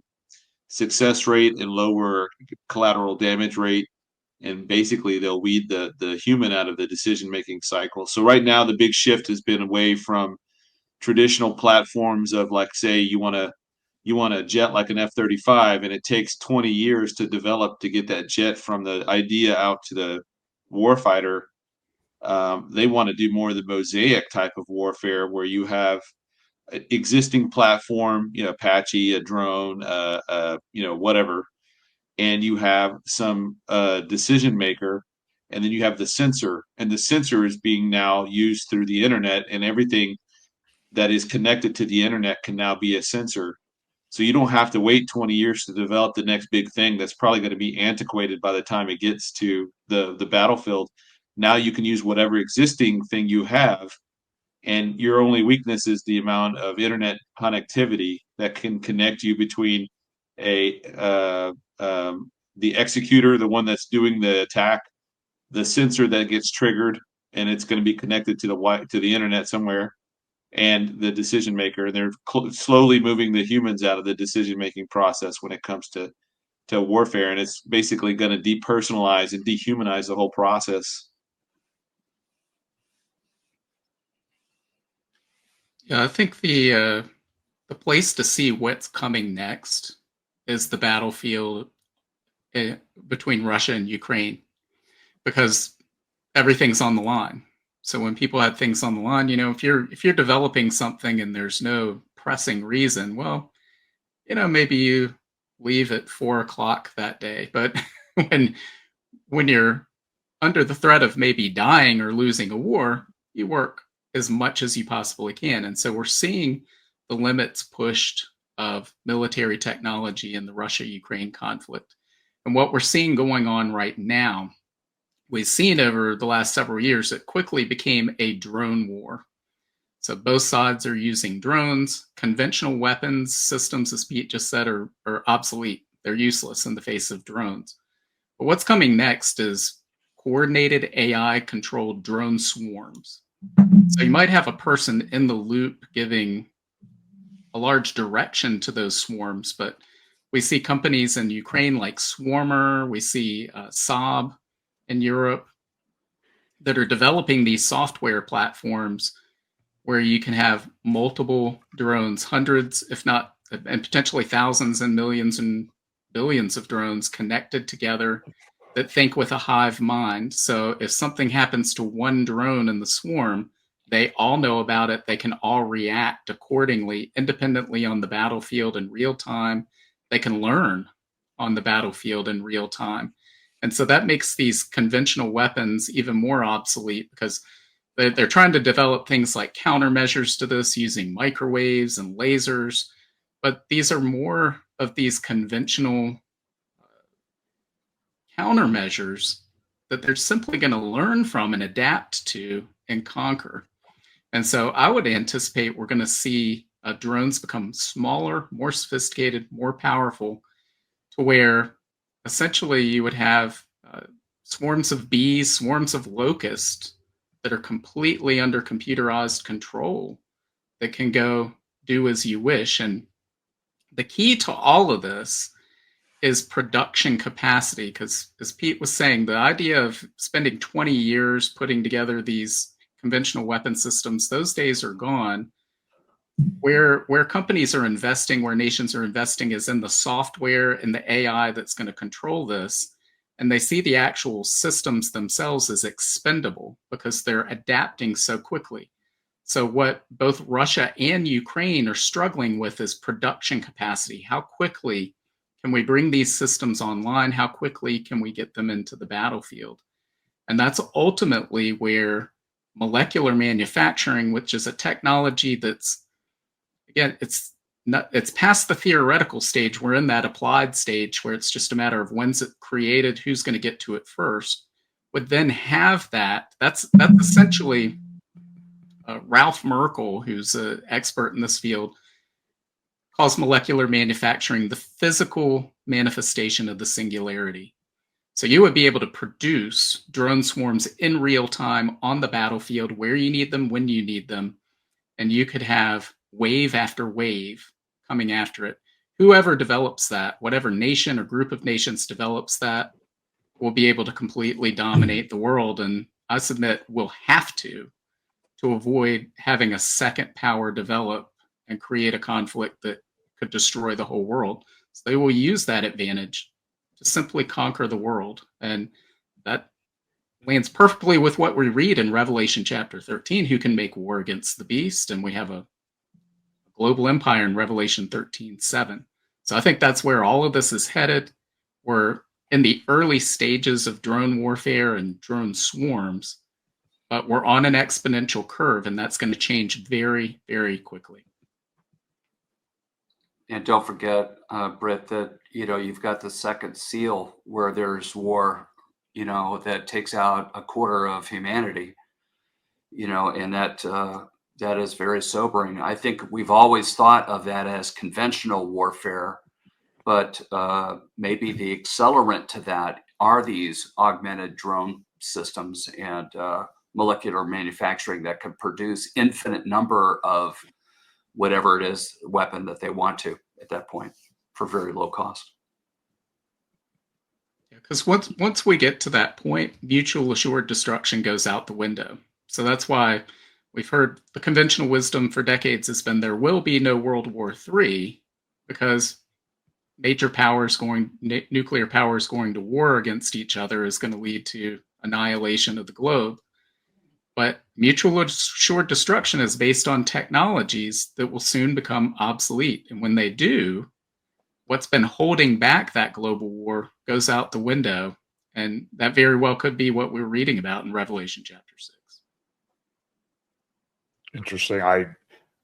success rate and lower collateral damage rate. And basically, they'll weed the human out of the decision-making cycle. So right now, the big shift has been away from traditional platforms of, like, say, you want a jet like an F-35, and it takes 20 years to develop to get that jet from the idea out to the warfighter. They want to do more of the mosaic type of warfare where you have an existing platform, Apache, a drone, whatever, and you have some decision maker, and then you have the sensor, and the sensor is being now used through the internet, and everything that is connected to the internet can now be a sensor. So you don't have to wait 20 years to develop the next big thing that's probably going to be antiquated by the time it gets to the battlefield. Now you can use whatever existing thing you have, and your only weakness is the amount of internet connectivity that can connect you between the executor, the one that's doing the attack, the sensor that gets triggered, and it's going to be connected to the internet somewhere, and the decision maker. And they're slowly moving the humans out of the decision making process when it comes to warfare, and it's basically going to depersonalize and dehumanize the whole process. Yeah, I think the place to see what's coming next is the battlefield between Russia and Ukraine, because everything's on the line. So when people have things on the line, if you're developing something and there's no pressing reason, well, maybe you leave at 4:00 that day. But when you're under the threat of maybe dying or losing a war, you work as much as you possibly can. And so we're seeing the limits pushed of military technology in the Russia-Ukraine conflict. And what we're seeing going on right now, we've seen over the last several years, it quickly became a drone war. So both sides are using drones. Conventional weapons systems, as Pete just said, are obsolete. They're useless in the face of drones. But what's coming next is coordinated AI-controlled drone swarms. So you might have a person in the loop giving a large direction to those swarms, but we see companies in Ukraine like Swarmer, we see Saab in Europe that are developing these software platforms where you can have multiple drones, hundreds, if not, and potentially thousands and millions and billions of drones connected together that think with a hive mind. So if something happens to one drone in the swarm, they all know about it. They can all react accordingly, independently on the battlefield in real time. They can learn on the battlefield in real time. And so that makes these conventional weapons even more obsolete, because they're trying to develop things like countermeasures to this using microwaves and lasers. But these are more of these conventional countermeasures that they're simply going to learn from and adapt to and conquer. And so I would anticipate we're going to see drones become smaller, more sophisticated, more powerful, to where essentially you would have swarms of bees, swarms of locusts that are completely under computerized control that can go do as you wish. And the key to all of this is production capacity, because as Pete was saying, the idea of spending 20 years putting together these conventional weapon systems, those days are gone. Where companies are investing, where nations are investing, is in the software and the AI that's going to control this. And they see the actual systems themselves as expendable because they're adapting so quickly. So what both Russia and Ukraine are struggling with is production capacity. How quickly can we bring these systems online? How quickly can we get them into the battlefield? And that's ultimately where molecular manufacturing, which is a technology that's, again, it's past the theoretical stage. We're in that applied stage where it's just a matter of when's it created, who's going to get to it first, would then have that. That's essentially Ralph Merkel, who's an expert in this field, calls molecular manufacturing the physical manifestation of the singularity. So you would be able to produce drone swarms in real time on the battlefield where you need them, when you need them, and you could have wave after wave coming after it. Whoever develops that, whatever nation or group of nations develops that, will be able to completely dominate the world. And I submit we'll have to avoid having a second power develop and create a conflict that could destroy the whole world. So they will use that advantage to simply conquer the world. And that lands perfectly with what we read in Revelation chapter 13, who can make war against the beast. And we have a global empire in Revelation 13:7. So I think that's where all of this is headed. We're in the early stages of drone warfare and drone swarms, but we're on an exponential curve, and that's going to change very, very quickly. And don't forget, Britt, that you've got the second seal where there's war, that takes out a quarter of humanity, and that is very sobering. I think we've always thought of that as conventional warfare, but maybe the accelerant to that are these augmented drone systems and molecular manufacturing that can produce infinite number of whatever it is weapon that they want to at that point for very low cost. Because once we get to that point, mutual assured destruction goes out the window. So that's why we've heard the conventional wisdom for decades has been there will be no World War III, because major powers nuclear powers going to war against each other is going to lead to annihilation of the globe. But mutual assured destruction is based on technologies that will soon become obsolete. And when they do, what's been holding back that global war goes out the window. And that very well could be what we're reading about in Revelation chapter 6. Interesting. I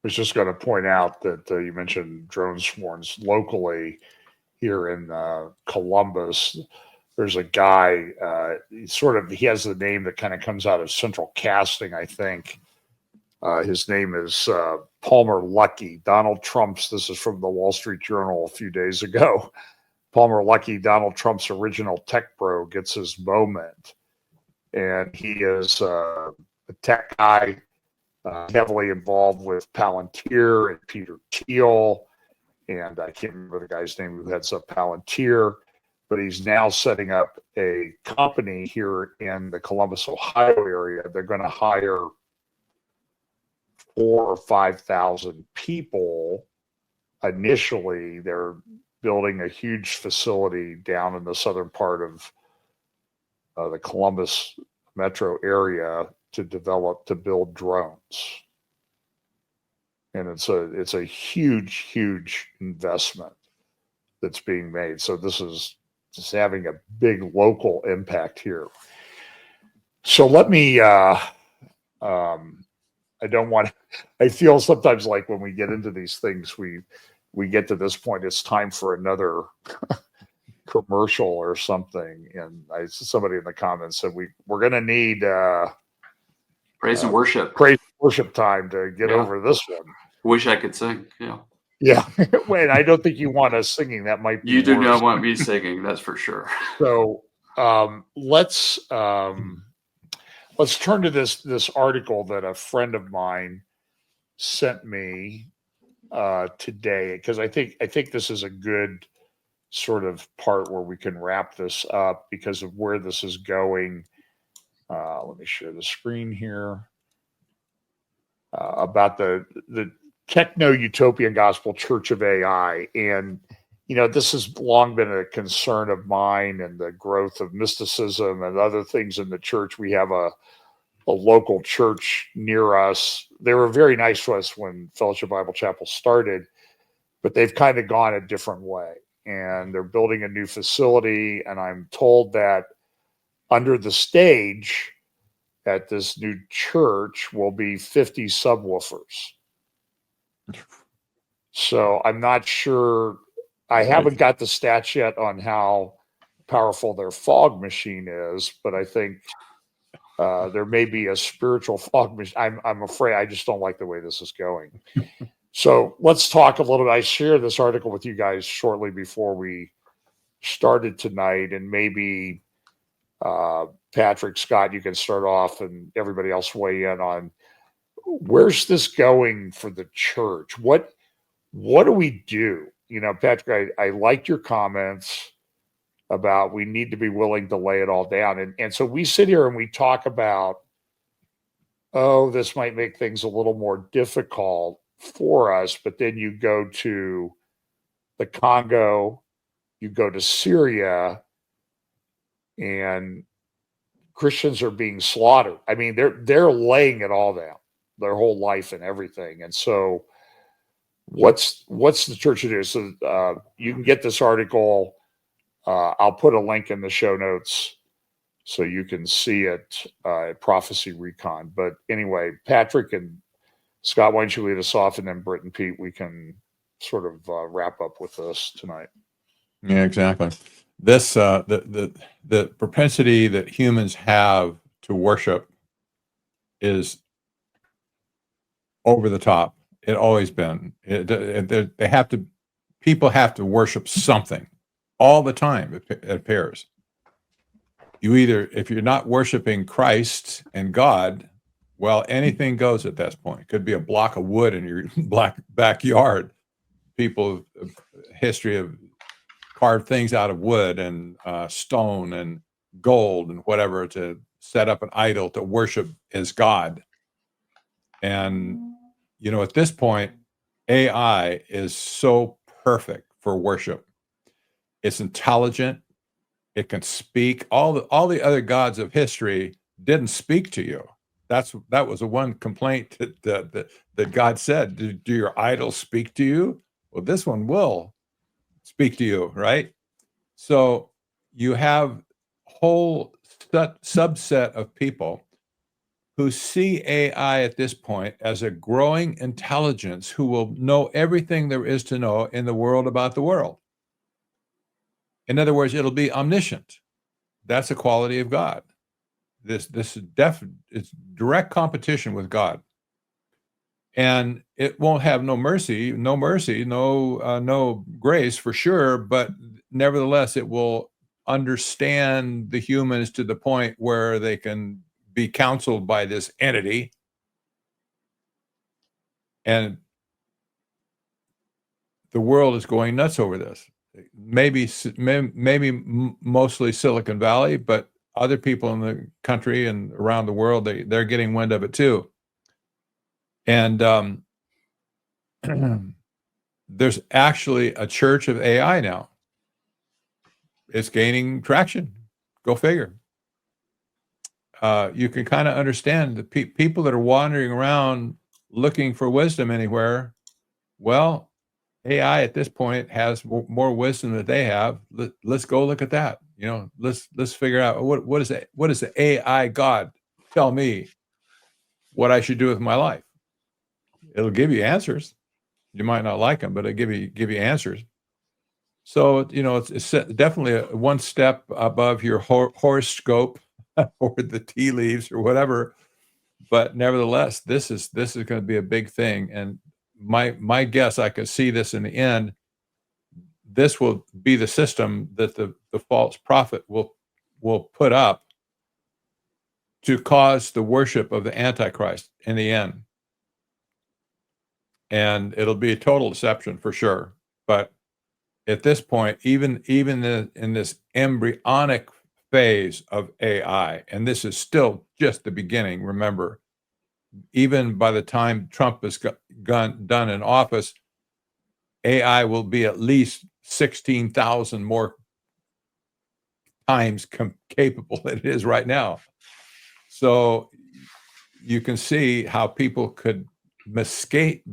was just going to point out that you mentioned drone swarms locally here in Columbus. There's a guy, he has the name that kind of comes out of Central Casting, I think. His name is Palmer Luckey. Donald Trump's, this is from the Wall Street Journal a few days ago. Palmer Luckey, Donald Trump's original tech bro, gets his moment. And he is a tech guy, heavily involved with Palantir and Peter Thiel. And I can't remember the guy's name who heads up Palantir, but he's now setting up a company here in the Columbus, Ohio area. They're going to hire 4,000 or 5,000 people. Initially, they're building a huge facility down in the southern part of the Columbus metro area to build drones. And it's a huge investment that's being made. So this is just having a big local impact here. So let me, I feel sometimes like when we get into these things, we get to this point, it's time for another commercial or something. And somebody in the comments said we're going to need praise and worship time to get over this one. Wish I could sing. Yeah. Wait, I don't think you want us singing. That might be you do worse. not want me singing, that's for sure. So let's turn to this article that a friend of mine sent me today, because I think this is a good sort of part where we can wrap this up because of where this is going. Let me share the screen here. About the techno-utopian gospel church of AI. And, this has long been a concern of mine, and the growth of mysticism and other things in the church. We have a local church near us. They were very nice to us when Fellowship Bible Chapel started, but they've kind of gone a different way. And they're building a new facility. And I'm told that under the stage at this new church will be 50 subwoofers. So I'm not sure. I haven't got the stats yet on how powerful their fog machine is, but I think there may be a spiritual fog machine. I'm afraid I just don't like the way this is going. So let's talk a little bit. I shared this article with you guys shortly before we started tonight, and maybe Patrick, Scott, you can start off, and everybody else weigh in on where's this going for the church. What do we do? Patrick, I liked your comments about we need to be willing to lay it all down. And so we sit here and we talk about, this might make things a little more difficult for us. But then you go to the Congo, you go to Syria, and Christians are being slaughtered. I mean, they're laying it all down, their whole life and everything. And so what's the church to do? So you can get this article. I'll put a link in the show notes so you can see it at Prophecy Recon. But anyway, Patrick and Scott, why don't you lead us off, and then Britt and Pete, we can sort of wrap up with this tonight. Yeah, exactly. This the propensity that humans have to worship is over the top. It always been. People have to worship something all the time. It appears. If you're not worshiping Christ and God, well, anything goes at that point. It could be a block of wood in your backyard. People, history of carved things out of wood and stone and gold and whatever to set up an idol to worship as God. And, at this point, AI is so perfect for worship. It's intelligent. It can speak. All the other gods of history didn't speak to you. That was the one complaint that God said. Do your idols speak to you? Well, this one will speak to you, right? So you have whole subset of people who see AI at this point as a growing intelligence who will know everything there is to know in the world about the world. In other words, it'll be omniscient. That's a quality of God. This is it's direct competition with God. And it won't have no mercy, no grace for sure, but nevertheless, it will understand the humans to the point where they can be counseled by this entity. And the world is going nuts over this. Maybe mostly Silicon Valley, but other people in the country and around the world, they're getting wind of it too. And there's actually a church of AI now. It's gaining traction. Go figure. You can kind of understand the people that are wandering around looking for wisdom anywhere. Well, AI at this point has more wisdom that they have. Let's go look at that. Let's figure out what is the AI God tell me what I should do with my life. It'll give you answers. You might not like them, but it'll give you answers. So it's definitely one step above your horoscope or the tea leaves or whatever. But nevertheless, this is going to be a big thing. And my guess, I could see this in the end. This will be the system that the false prophet will put up to cause the worship of the Antichrist in the end. And it'll be a total deception for sure. But at this point, even in this embryonic phase of AI, and this is still just the beginning, remember, even by the time Trump is done in office, AI will be at least 16,000 more times capable than it is right now. So you can see how people could mistake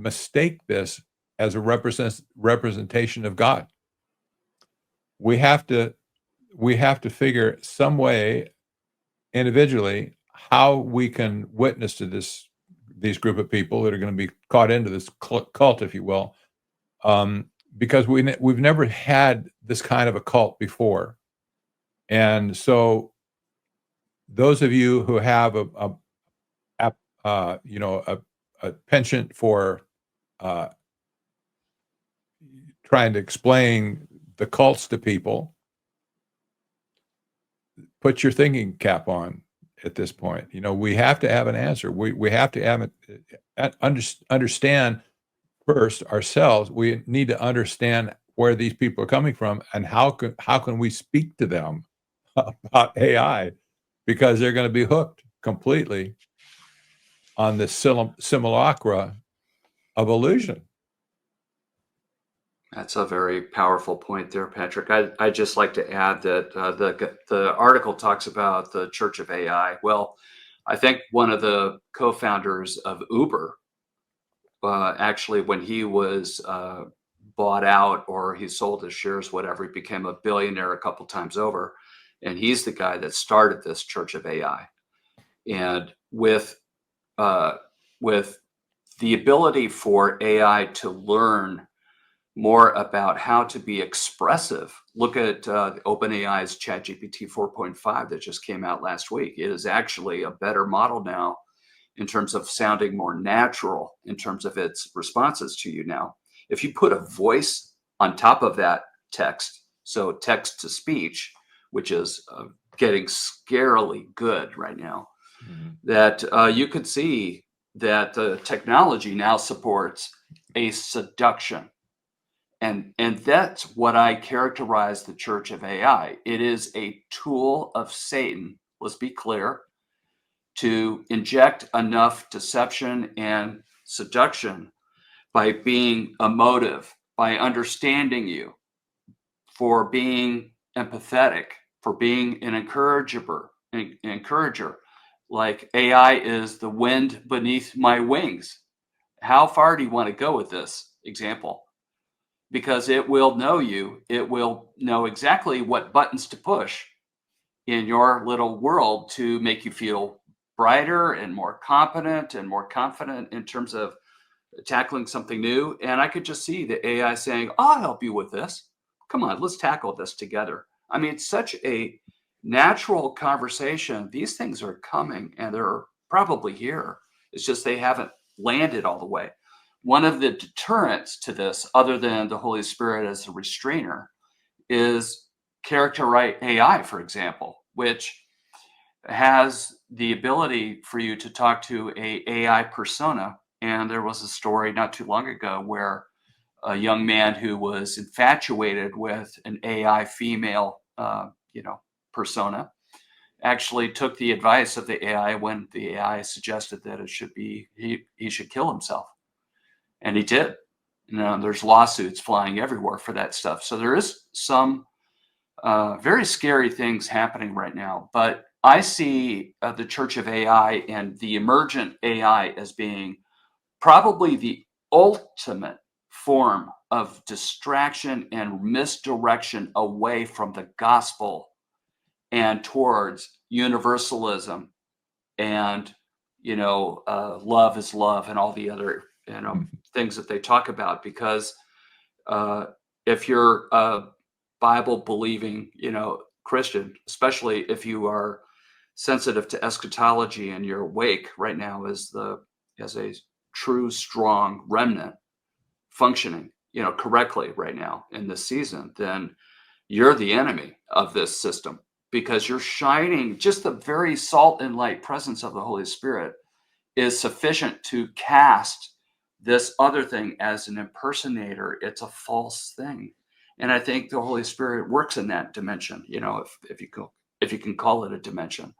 this as a representation of God. We have to figure some way individually how we can witness to these group of people that are going to be caught into this cult, if you will, because we've never had this kind of a cult before. And so those of you who have a penchant for trying to explain the cults to people, put your thinking cap on at this point. We have to have an answer. We have to have understand first ourselves. We need to understand where these people are coming from and how can we speak to them about AI, because they're going to be hooked completely on this simulacra of illusion. That's a very powerful point there, Patrick. I'd just like to add that the article talks about the Church of AI. Well, I think one of the co-founders of Uber, actually, when he was bought out or he sold his shares, whatever, he became a billionaire a couple times over. And he's the guy that started this Church of AI. And with the ability for AI to learn more about how to be expressive. Look at OpenAI's ChatGPT 4.5 that just came out last week. It is actually a better model now in terms of sounding more natural in terms of its responses to you now. If you put a voice on top of that text, so text to speech, which is getting scarily good right now, that you could see that the technology now supports a seduction. And that's what I characterize the Church of AI. It is a tool of Satan, let's be clear, to inject enough deception and seduction by being emotive, by understanding you, for being empathetic, for being an encourager. Like AI is the wind beneath my wings. How far do you want to go with this example? Because it will know you. It will know exactly what buttons to push in your little world to make you feel brighter and more competent and more confident in terms of tackling something new. And I could just see the AI saying, I'll help you with this. Come on, let's tackle this together. I mean, it's such a natural conversation. These things are coming and they're probably here. It's just they haven't landed all the way. One of the deterrents to this, other than the Holy Spirit as a restrainer, is character right AI, for example, which has the ability for you to talk to a AI persona. And there was a story not too long ago where a young man who was infatuated with an AI female, persona, actually took the advice of the AI when the AI suggested that it should be he should kill himself, and he did. There's lawsuits flying everywhere for that stuff. So there is some very scary things happening right now. But I see the Church of AI and the emergent AI as being probably the ultimate form of distraction and misdirection away from the gospel and towards universalism and love is love and all the other things that they talk about. Because if you're a Bible believing Christian, especially if you are sensitive to eschatology and you're awake right now as a true strong remnant functioning correctly right now in this season, then you're the enemy of this system, because you're shining. Just the very salt and light presence of the Holy Spirit is sufficient to cast this other thing as an impersonator. It's a false thing. And I think the Holy Spirit works in that dimension, if you can call it a dimension.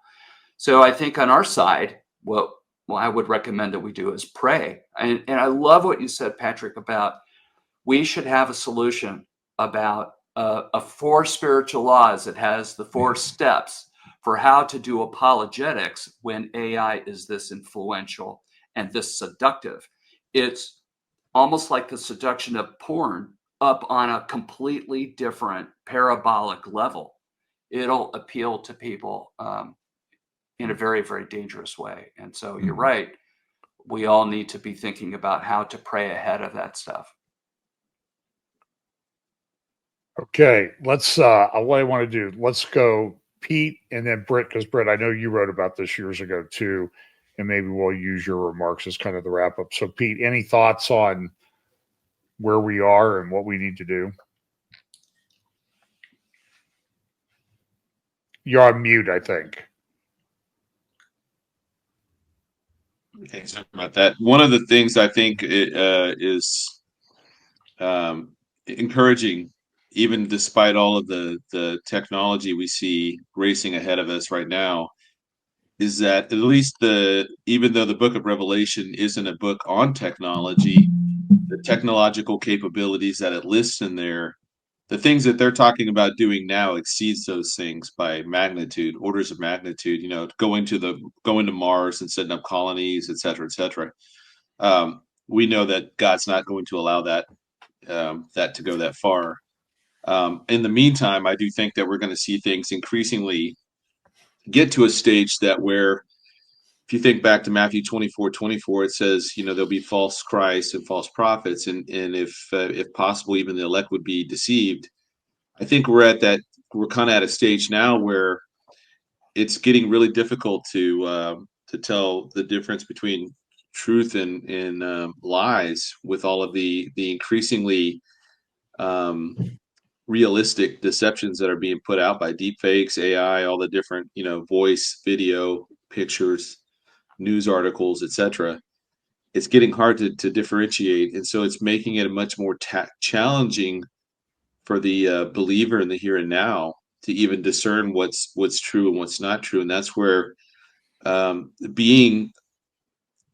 So I think on our side, what I would recommend that we do is pray. And I love what you said, Patrick, about we should have a solution about a 4 spiritual laws that has the 4 steps for how to do apologetics when AI is this influential and this seductive. It's almost like the seduction of porn up on a completely different parabolic level. It'll appeal to people in a very, very dangerous way. And so you're right. We all need to be thinking about how to pray ahead of that stuff. Okay, let's what I want to do, let's go Pete and then Britt, because Britt, I know you wrote about this years ago too, and maybe we'll use your remarks as kind of the wrap up. So Pete, any thoughts on where we are and what we need to do? You're on mute, I think. Okay, sorry about that. One of the things I think is encouraging, even despite all of the technology we see racing ahead of us right now, is that at least even though the book of Revelation isn't a book on technology, the technological capabilities that it lists in there, the things that they're talking about doing now exceeds those things by magnitude, orders of magnitude. Going to Mars and setting up colonies, et cetera, et cetera. We know that God's not going to allow that to go that far. In the meantime, I do think that we're going to see things increasingly get to a stage that where, if you think back to Matthew 24:24, it says, there'll be false Christs and false prophets, and if possible, even the elect would be deceived. I think we're kind of at a stage now where it's getting really difficult to tell the difference between truth and lies with all of the increasingly realistic deceptions that are being put out by deepfakes, AI, all the different voice, video, pictures, news articles, etc. It's getting hard to differentiate, and so it's making it a much more challenging for the believer in the here and now to even discern what's true and what's not true. And that's where being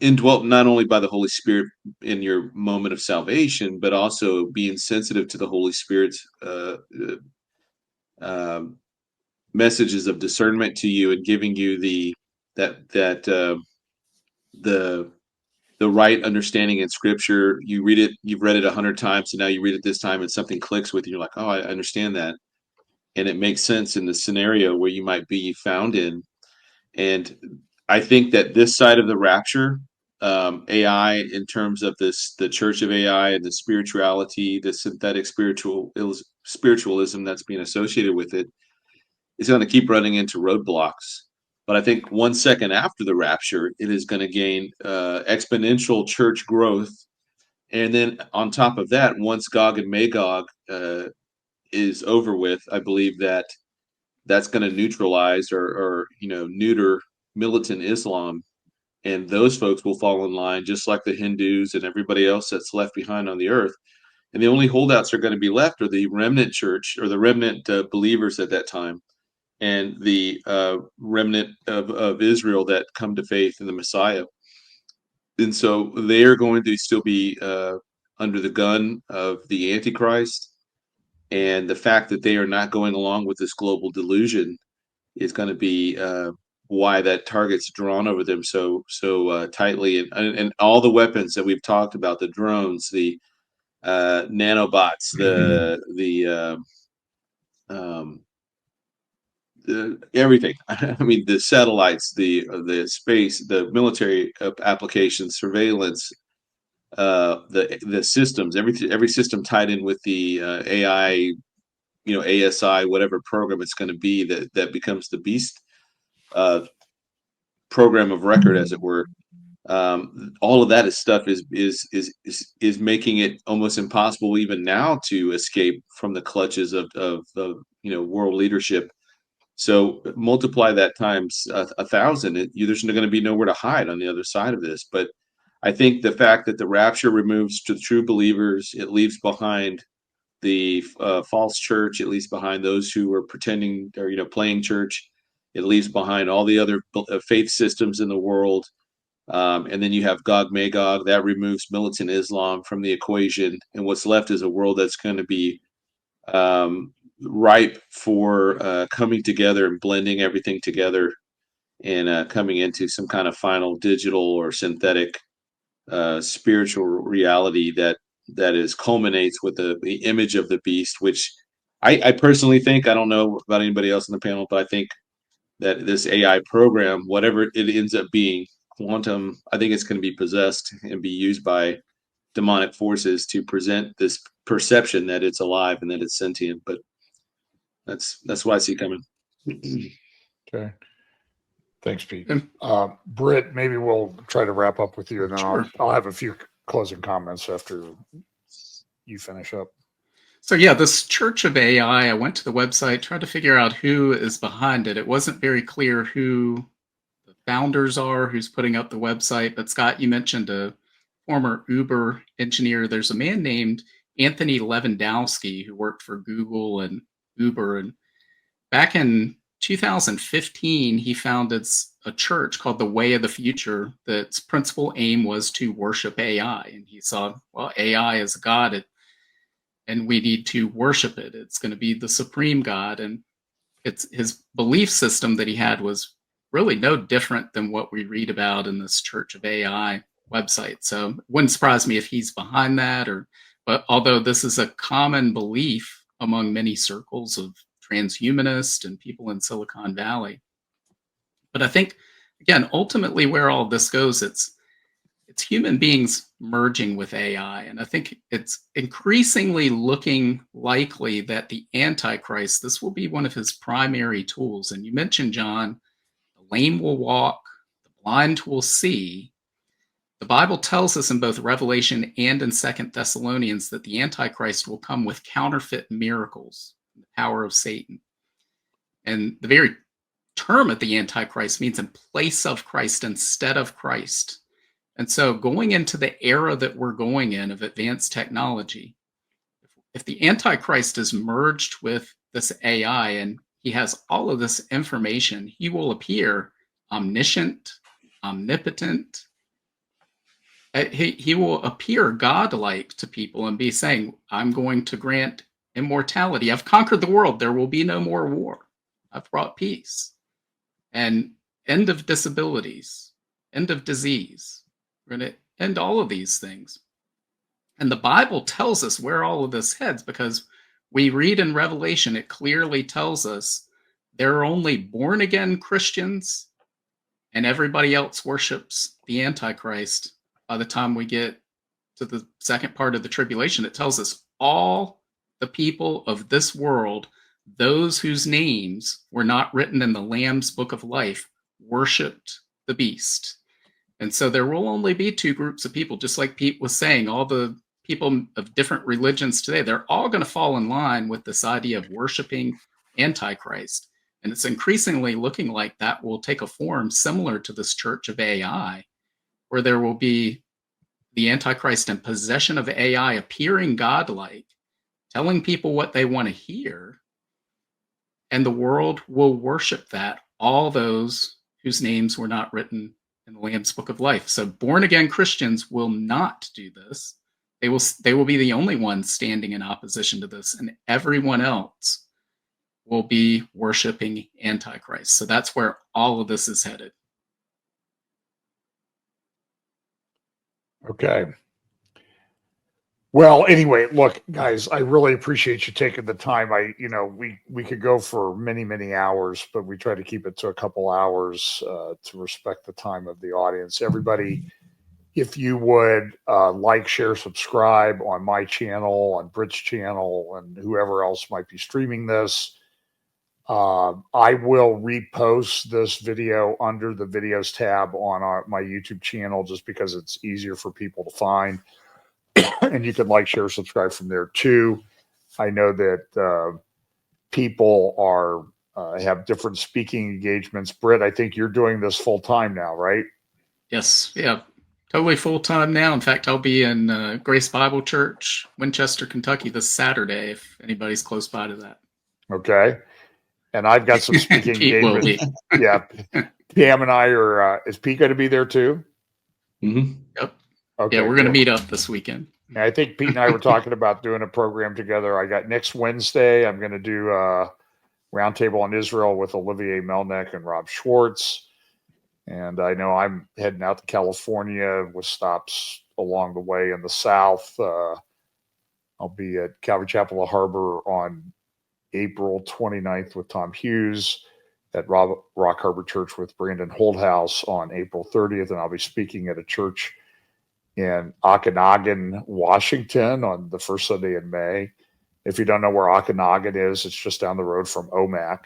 indwelt not only by the Holy Spirit in your moment of salvation, but also being sensitive to the Holy Spirit's messages of discernment to you and giving you the right understanding in Scripture. You read it, you've read it 100 times, and now you read it this time, and something clicks with you. You're like, oh, I understand that, and it makes sense in the scenario where you might be found in. And I think that this side of the rapture, AI, in terms of the church of AI and the spirituality, the synthetic spiritualism that's being associated with it, is going to keep running into roadblocks. But I think 1 second after the rapture, it is going to gain exponential church growth. And then on top of that, once Gog and Magog is over with, I believe that that's going to neutralize or neuter militant Islam, and those folks will fall in line just like the Hindus and everybody else that's left behind on the earth. And the only holdouts are going to be left are the remnant church or the remnant believers at that time, and the remnant of Israel that come to faith in the Messiah. And so they are going to still be under the gun of the Antichrist. And the fact that they are not going along with this global delusion is going to be why that target's drawn over them so tightly. And all the weapons that we've talked about, the drones, the nanobots, everything. I mean, the satellites, the space, the military applications, surveillance, the systems, every system tied in with the AI, ASI, whatever program it's going to be that becomes the beast program of record, as it were. All of that stuff is making it almost impossible even now to escape from the clutches of world leadership. So multiply that times 1,000. There's going to be nowhere to hide on the other side of this. But I think the fact that the rapture removes to true believers, it leaves behind the false church, it leaves behind those who are pretending or playing church, it leaves behind all the other faith systems in the world, and then you have Gog Magog that removes militant Islam from the equation, and what's left is a world that's going to be ripe for coming together and blending everything together and coming into some kind of final digital or synthetic spiritual reality that culminates with the image of the beast, which I personally think, I don't know about anybody else on the panel, but I think that this AI program, whatever it ends up being, quantum, I think it's going to be possessed and be used by demonic forces to present this perception that it's alive and that it's sentient. But that's what I see coming. Okay. Thanks, Pete. Britt, maybe we'll try to wrap up with you, and then Sure. I'll have a few closing comments after you finish up. So yeah, this Church of AI, I went to the website, tried to figure out who is behind it. It wasn't very clear who the founders are, who's putting up the website. But Scott, you mentioned a former Uber engineer. There's a man named Anthony Lewandowski who worked for Google and Uber. And back in 2015, he founded a church called the Way of the Future that's principal aim was to worship AI. And he saw, well, AI is a god, and we need to worship it. It's going to be the supreme God. And it's his belief system that he had was really no different than what we read about in this Church of AI website. So it wouldn't surprise me if he's behind that, but although this is a common belief among many circles of transhumanists and people in Silicon Valley. But I think, again, ultimately where all this goes, it's human beings merging with AI. And I think it's increasingly looking likely that the Antichrist, this will be one of his primary tools. And you mentioned, John, the lame will walk, the blind will see. The Bible tells us in both Revelation and in 2 Thessalonians that the Antichrist will come with counterfeit miracles, the power of Satan. And the very term of the Antichrist means in place of Christ, instead of Christ. And so going into the era that we're going in of advanced technology, if the Antichrist is merged with this AI and he has all of this information, he will appear omniscient, omnipotent. He will appear godlike to people and be saying, I'm going to grant immortality. I've conquered the world. There will be no more war. I've brought peace. And end of disabilities, end of disease. We're going to end all of these things. And the Bible tells us where all of this heads, because we read in Revelation, it clearly tells us there are only born again Christians and everybody else worships the Antichrist. By the time we get to the second part of the tribulation, it tells us all the people of this world, those whose names were not written in the Lamb's book of life, worshipped the beast. And so there will only be two groups of people, just like Pete was saying, all the people of different religions today, they're all going to fall in line with this idea of worshiping Antichrist. And it's increasingly looking like that will take a form similar to this church of AI, where there will be the Antichrist in possession of AI, appearing godlike, telling people what they want to hear, and the world will worship that, all those whose names were not written in the Lamb's book of life. So born-again Christians will not do this. They will be the only ones standing in opposition to this, and everyone else will be worshiping Antichrist. So that's where all of this is headed. Okay. Well, anyway, look, guys, I really appreciate you taking the time. We could go for many, many hours, but we try to keep it to a couple hours to respect the time of the audience. Everybody, if you would like, share, subscribe on my channel, on Britt's channel, and whoever else might be streaming this. I will repost this video under the videos tab on my YouTube channel, just because it's easier for people to find. And you can like, share, subscribe from there too. I know that people have different speaking engagements. Britt, I think you're doing this full time now, right? Yes. Yeah. Totally full time now. In fact, I'll be in Grace Bible Church, Winchester, Kentucky this Saturday, if anybody's close by to that. Okay. And I've got some speaking Pete will be. Yeah. Pam and I are, is Pete going to be there too? Mm-hmm. Yep. Okay. Yeah, we're going to meet up this weekend. And I think Pete and I were talking about doing a program together. I got next Wednesday, I'm going to do a Roundtable on Israel with Olivier Melnick and Rob Schwartz. And I know I'm heading out to California with stops along the way in the South. I'll be at Calvary Chapel of Harbor on April 29th with Tom Hughes, at Rock Harbor Church with Brandon Holdhouse on April 30th. And I'll be speaking at a church in Okanagan, Washington on the first Sunday in May. If you don't know where Okanagan is, it's just down the road from Omak,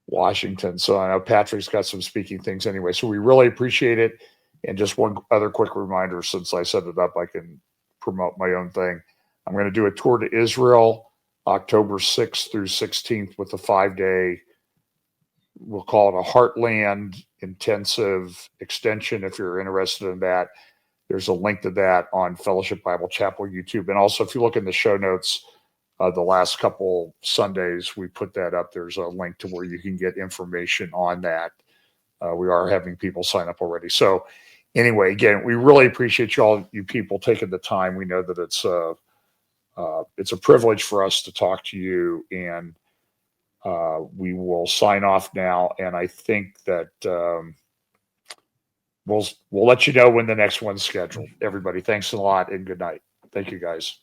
Washington. So I know Patrick's got some speaking things anyway. So we really appreciate it. And just one other quick reminder, since I set it up, I can promote my own thing. I'm going to do a tour to Israel October 6th through 16th with a 5-day, we'll call it a Heartland intensive extension. If you're interested in that, there's a link to that on Fellowship Bible Chapel YouTube. And also, if you look in the show notes, the last couple Sundays, we put that up. There's a link to where you can get information on that. We are having people sign up already. So anyway, again, we really appreciate you people taking the time. We know that it's a privilege for us to talk to you, and we will sign off now. And I think that we'll let you know when the next one's scheduled. Everybody, thanks a lot and good night. Thank you, guys.